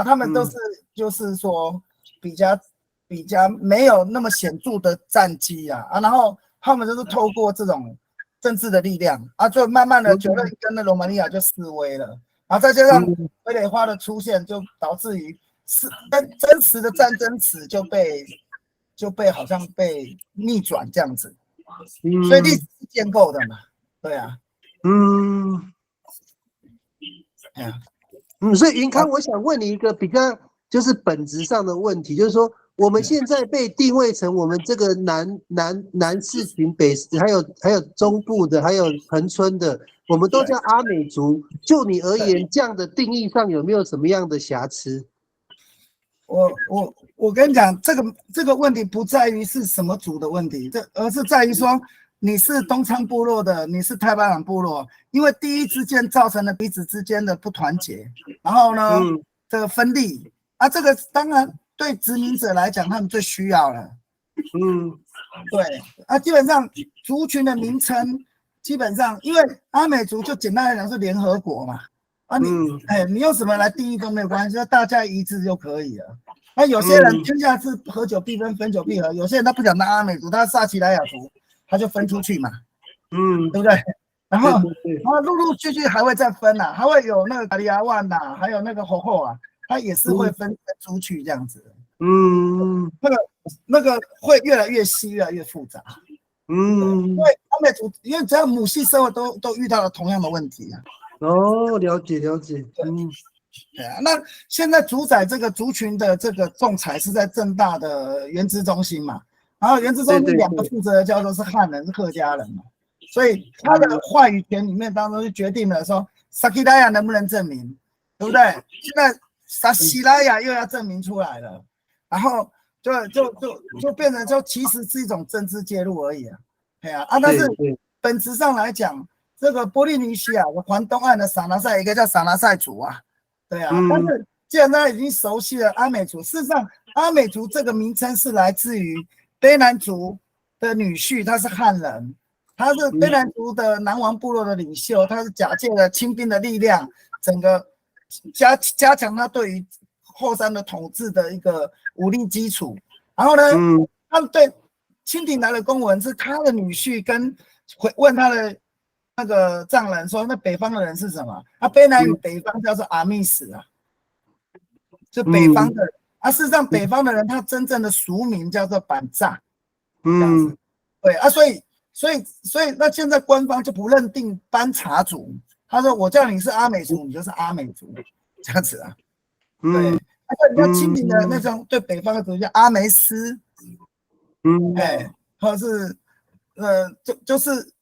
他们都是就是说比较没有那么显著的战绩啊，然后他们就是透过这种政治的力量就慢慢的九任跟那罗马尼亚就示威了，然后再加上傀儡花的出现，就导致于真实的战争史就被好像被逆转这样子，所以历史是建构的嘛，对啊，所以云康，我想问你一个比较就是本质上的问题，就是说我们现在被定位成我们这个南四群、北还有中部的，还有恒春的，我们都叫阿美族。就你而言，这样的定义上有没有什么样的瑕疵？我跟你讲，这个问题不在于是什么族的问题，而是在于说你是东昌部落的，你是太巴塱部落，因为地域之间造成了彼此之间的不团结，然后呢，这个分立这个当然对殖民者来讲，他们最需要了。对基本上族群的名称，基本上因为阿美族就简单来讲是联合国嘛。你用什么来定义都没有关系，大家一致就可以了。那有些人天下是合久必分，分久必合。有些人他不想当阿美族，他是萨奇莱雅族，他就分出去嘛，对不对？然后陆陆续续还会再分还会有那个卡利亚万还有那个吼吼他也是会分出去这样子。那个会越来越细，越来越复杂。因为阿美族，因为只要母系社会都遇到了同样的问题了解。对那现在主宰这个族群的这个仲裁是在政大的原资中心嘛，然后原资中心2个负责的叫做是汉人是客家人嘛，所以他的话语权里面当中就决定了说萨基拉雅能不能证明，对不对？现在萨西拉雅又要证明出来了，然后就变成就其实是一种政治介入而已但是本质上来讲，这个波利尼西亚环东岸的撒纳塞，一个叫撒纳塞族对但是既然大家已经熟悉了阿美族，事实上阿美族这个名称是来自于卑南族的女婿，他是汉人，他是卑南族的南王部落的领袖，他是假借了清兵的力量，整个加强他对于后山的统治的一个武力基础。然后呢，他们对清廷来的公文是他的女婿跟问他的那个藏人说，那北方的人是什么？卑南语北方叫做阿密斯就北方的人事实上北方的人他真正的俗名叫做板扎，这样子。对所以那现在官方就不认定班查族，他说我叫你是阿美族，你就是阿美族，这样子对，你看清廷的那种对北方的族叫阿梅斯，或者是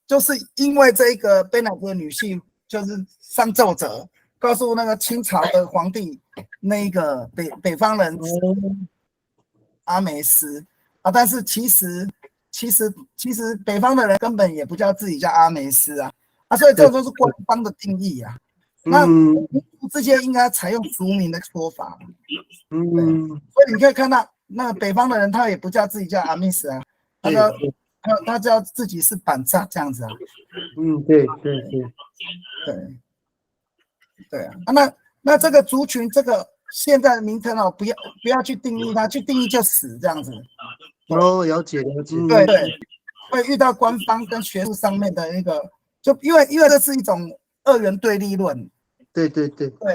就是因为这个卑南族的女婿就是上奏折，告诉那个清朝的皇帝，那个北方人阿梅斯但是其实北方的人根本也不叫自己叫阿梅斯所以这都是官方的定义那这些应该采用俗名的说法所以你可以看到那个北方的人他也不叫自己叫阿密斯他叫自己是板扎这样子对那这个族群这个现在的名称不要去定义它，去定义就死这样子。了解。对，会遇到官方跟学术上面的一个，就因为这是一种二元对立论。对，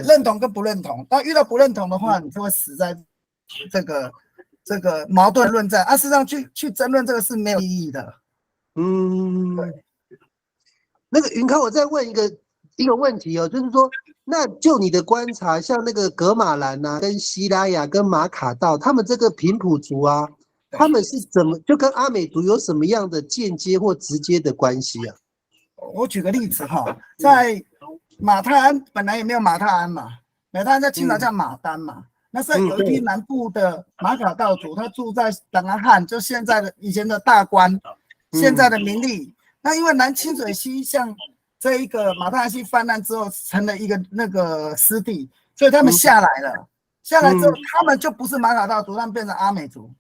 认同跟不认同，当遇到不认同的话，你就会死在这个矛盾论战事实上去争论这个是没有意义的。对。那个云康，我再问一个问题就是说，那就你的观察，像那个噶玛兰跟西拉雅跟马卡道，他们这个平埔族他们是怎么就跟阿美族有什么样的间接或直接的关系我举个例子在马太安本来也没有马太安嘛，马太安在清朝叫马丹嘛，那时候有一批南部的马卡道族，他住在档案汉，就现在的以前的大关，现在的名利。那因为南清水溪像这一个马太溪泛滥之后成了一个那个湿地，所以他们下来了。下来之后，他们就不是马卡道族，他们变成阿美族。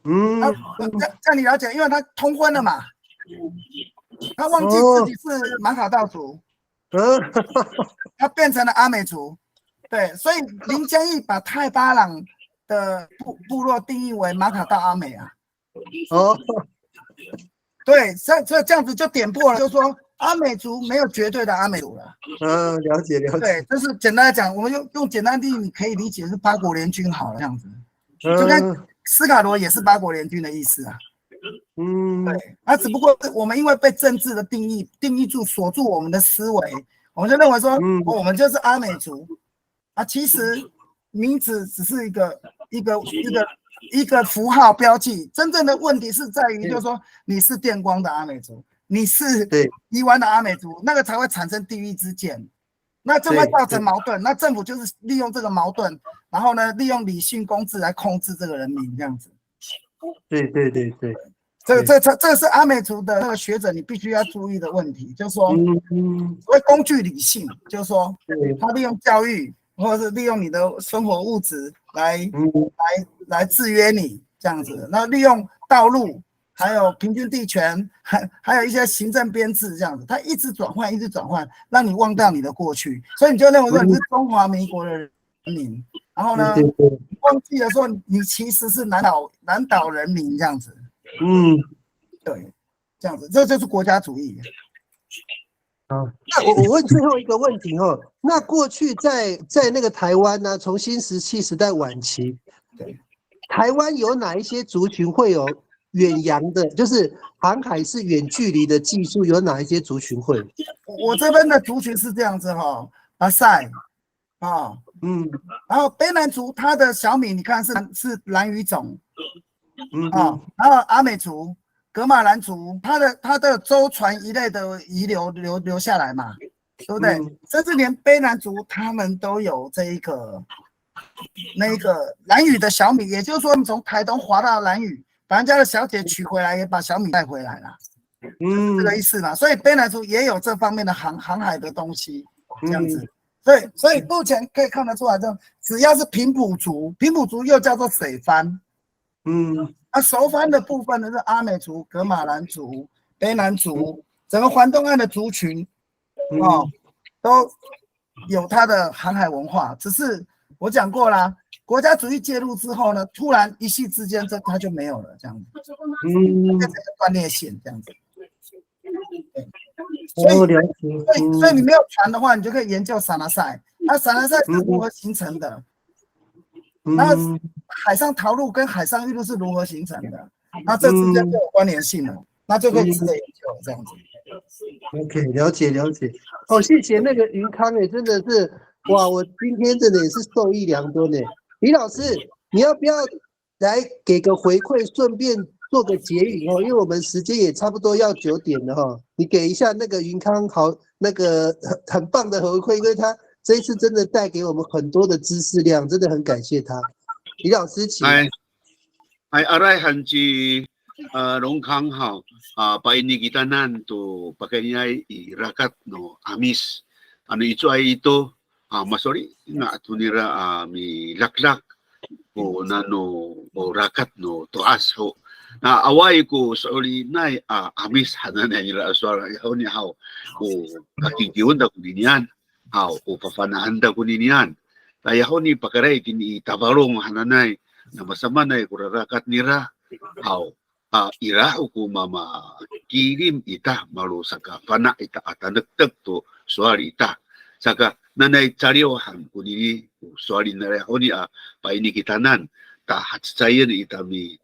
这样你了解，因为他通婚了嘛，他忘记自己是马卡道族，他变成了阿美族。对，所以林江义把太巴朗的部落定义为马卡道阿美啊。对，所以这样子就点破了，就是说阿美族没有绝对的阿美族了。了解。对，就是简单来讲，我们用简单定义，你可以理解是八国联军好了，这样子。就跟斯卡罗也是八国联军的意思啊。对，只不过我们因为被政治的定义住锁住我们的思维，我们就认为说，我们就是阿美族啊。其实名字只是一个符号标记，真正的问题是在于，就是说你是电光的阿美族，你是宜湾的阿美族，那个才会产生地域之见，那这会造成矛盾。那政府就是利用这个矛盾，然后呢，利用理性公治来控制这个人民，这样子。对。这是阿美族的那个学者你必须要注意的问题，就是说，所谓工具理性，就是说，他利用教育或者是利用你的生活物质来制约你这样子，那利用道路，还有平均地权，还有一些行政编制这样子，它一直转换，让你忘掉你的过去，所以你就认为说你是中华民国的人民，然后呢，忘记了说你其实是南岛人民这样子。对，这样子，这就是国家主义。那我问最后一个问题哦，那过去在那个台湾呢，从新石器时代晚期，台湾有哪一些族群会有远洋的，就是航海是远距离的技术，有哪一些族群会？我这边的族群是这样子哈，马赛啊，然后卑南族它的小米，你看是兰语种。然后阿美族、噶玛兰族，它的舟船一类的遗留下来嘛，对不对？甚至连卑南族他们都有那个兰屿的小米，也就是说，你从台东划到兰屿，把人家的小姐娶回来，也把小米带回来了，这个意思嘛。所以卑南族也有这方面的航海的东西，这样子。所以目前可以看得出来，只要是平埔族又叫做水番。熟番的部分呢是阿美族、噶玛兰族、卑南族，整个环东岸的族群，都有它的航海文化。只是我讲过啦，国家主义介入之后呢，突然一夕之间它就没有了，这样子，变成一个断裂线这样子。所以你没有船的话，你就可以研究撒那塞。那撒那塞是如何形成的？那海上陶路跟海上玉露是如何形成的？那这之间就有关联性了，那就可以值得研究这样子。OK， 了解。谢谢那个云康真的是哇，我今天真的也是受益良多呢。李老师，你要不要来给个回馈，顺便做个结语哦？因为我们时间也差不多要9点了哈，你给一下那个云康好那个很棒的回馈，因为他这一次真的带给我们很多的知识量，真的很感谢他。李老师，请。阿赖汉吉龙康好paini kita nanto pakainya i rakat no amis ano ito ay ito masori nga tunira mi laklak o nano o rakat no toas ho na away ko sa uli nay amis hanan ay nila aswara yaw ni haw o kakikiwan da kuninian haw o pafanaan da kuninian kaya ho ni pakaray kini tabarong hananay na masama na kurarakat nira haw ira ko mama kirim ita malu saka pana ita atanagtag to suari ita saka nanay chariohan kunini suari na ho ni paini kitanan ta hatsayan ita mi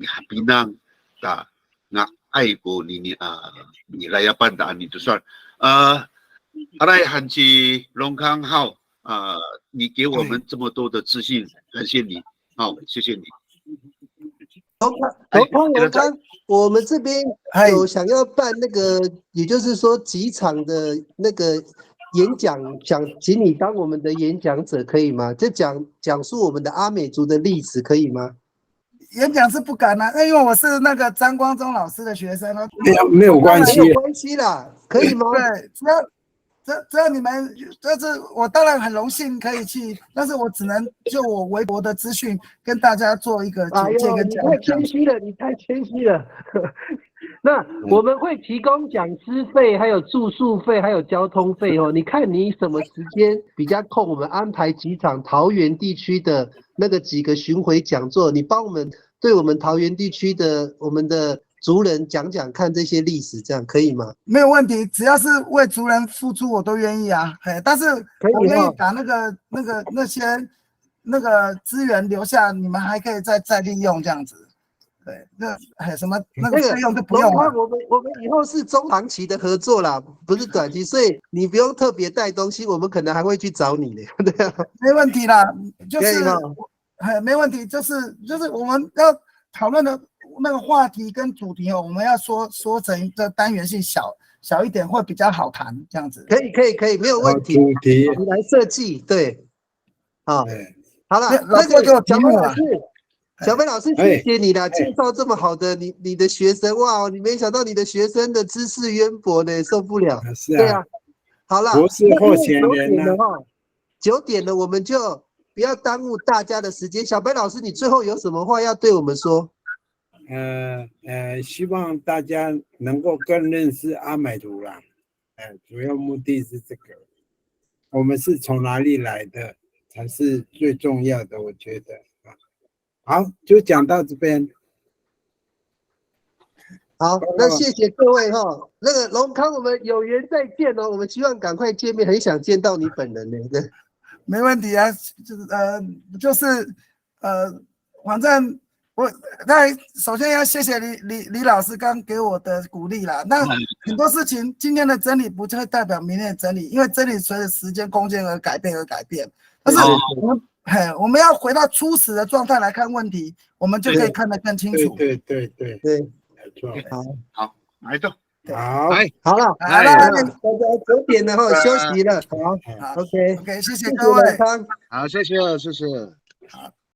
hapinang ta nga ay ko nini nilayapan daan ito suar aray hanchi longkang hao 你给我们这么多的资讯，感谢你。好，谢谢你。龙康，我们这边有想要办那个，也就是说几场的那个演讲，想请你当我们的演讲者，可以吗？就讲述我们的阿美族的历史，可以吗？演讲是不敢因为我是那个张光宗老师的学生哦。没有关系没有关系啦，可以吗？对，只要你们，我当然很荣幸可以去，但是我只能就我微博的资讯跟大家做一个简介跟你太讲讲。谦虚了，你太谦虚了。那我们会提供讲师费，还有住宿费，还有交通费哦。你看你什么时间比较空，我们安排几场桃园地区的那个几个巡回讲座，你帮我们对我们桃园地区的我们的族人讲讲看这些历史，这样可以吗？没有问题，只要是为族人付出，我都愿意啊。但是我愿意把那些资源留下，你们还可以再利用这样子。对，什么那个费用就不用了。我们以后是中长期的合作啦，不是短期，所以你不用特别带东西，我们可能还会去找你的。对啊，没问题啦，就是可以吗？没问题，就是我们要讨论的那个话题跟主题我们要说成一个单元性小一点，会比较好谈，这样子。可以，没有问题。主题你来设计，对，好了，老师给我题目啊。小飞老师，谢谢你啦，介绍这么好的你的学生，哇，你没想到你的学生的知识渊博呢，受不了。是啊，对啊，好了，博士候选人呢？9点了，我们就不要耽误大家的时间。小白老师，你最后有什么话要对我们说？希望大家能够更认识阿美族啦。主要目的是这个，我们是从哪里来的才是最重要的，我觉得。好，就讲到这边。好，那谢谢各位哈。那个龙康，我们有缘再见哦。我们希望赶快见面，很想见到你本人呢。对，没问题啊，反正那首先要谢谢李老师刚给我的鼓励啦。那很多事情，今天的真理不会代表明天的真理，因为真理随着时间、空间而改变。但是我们要回到初始的状态来看问题，我们就可以看得更清楚。对，没错。好，来的。好了，大家9点了哈，休息了。好 ，OK，谢谢各位。好，谢谢。好。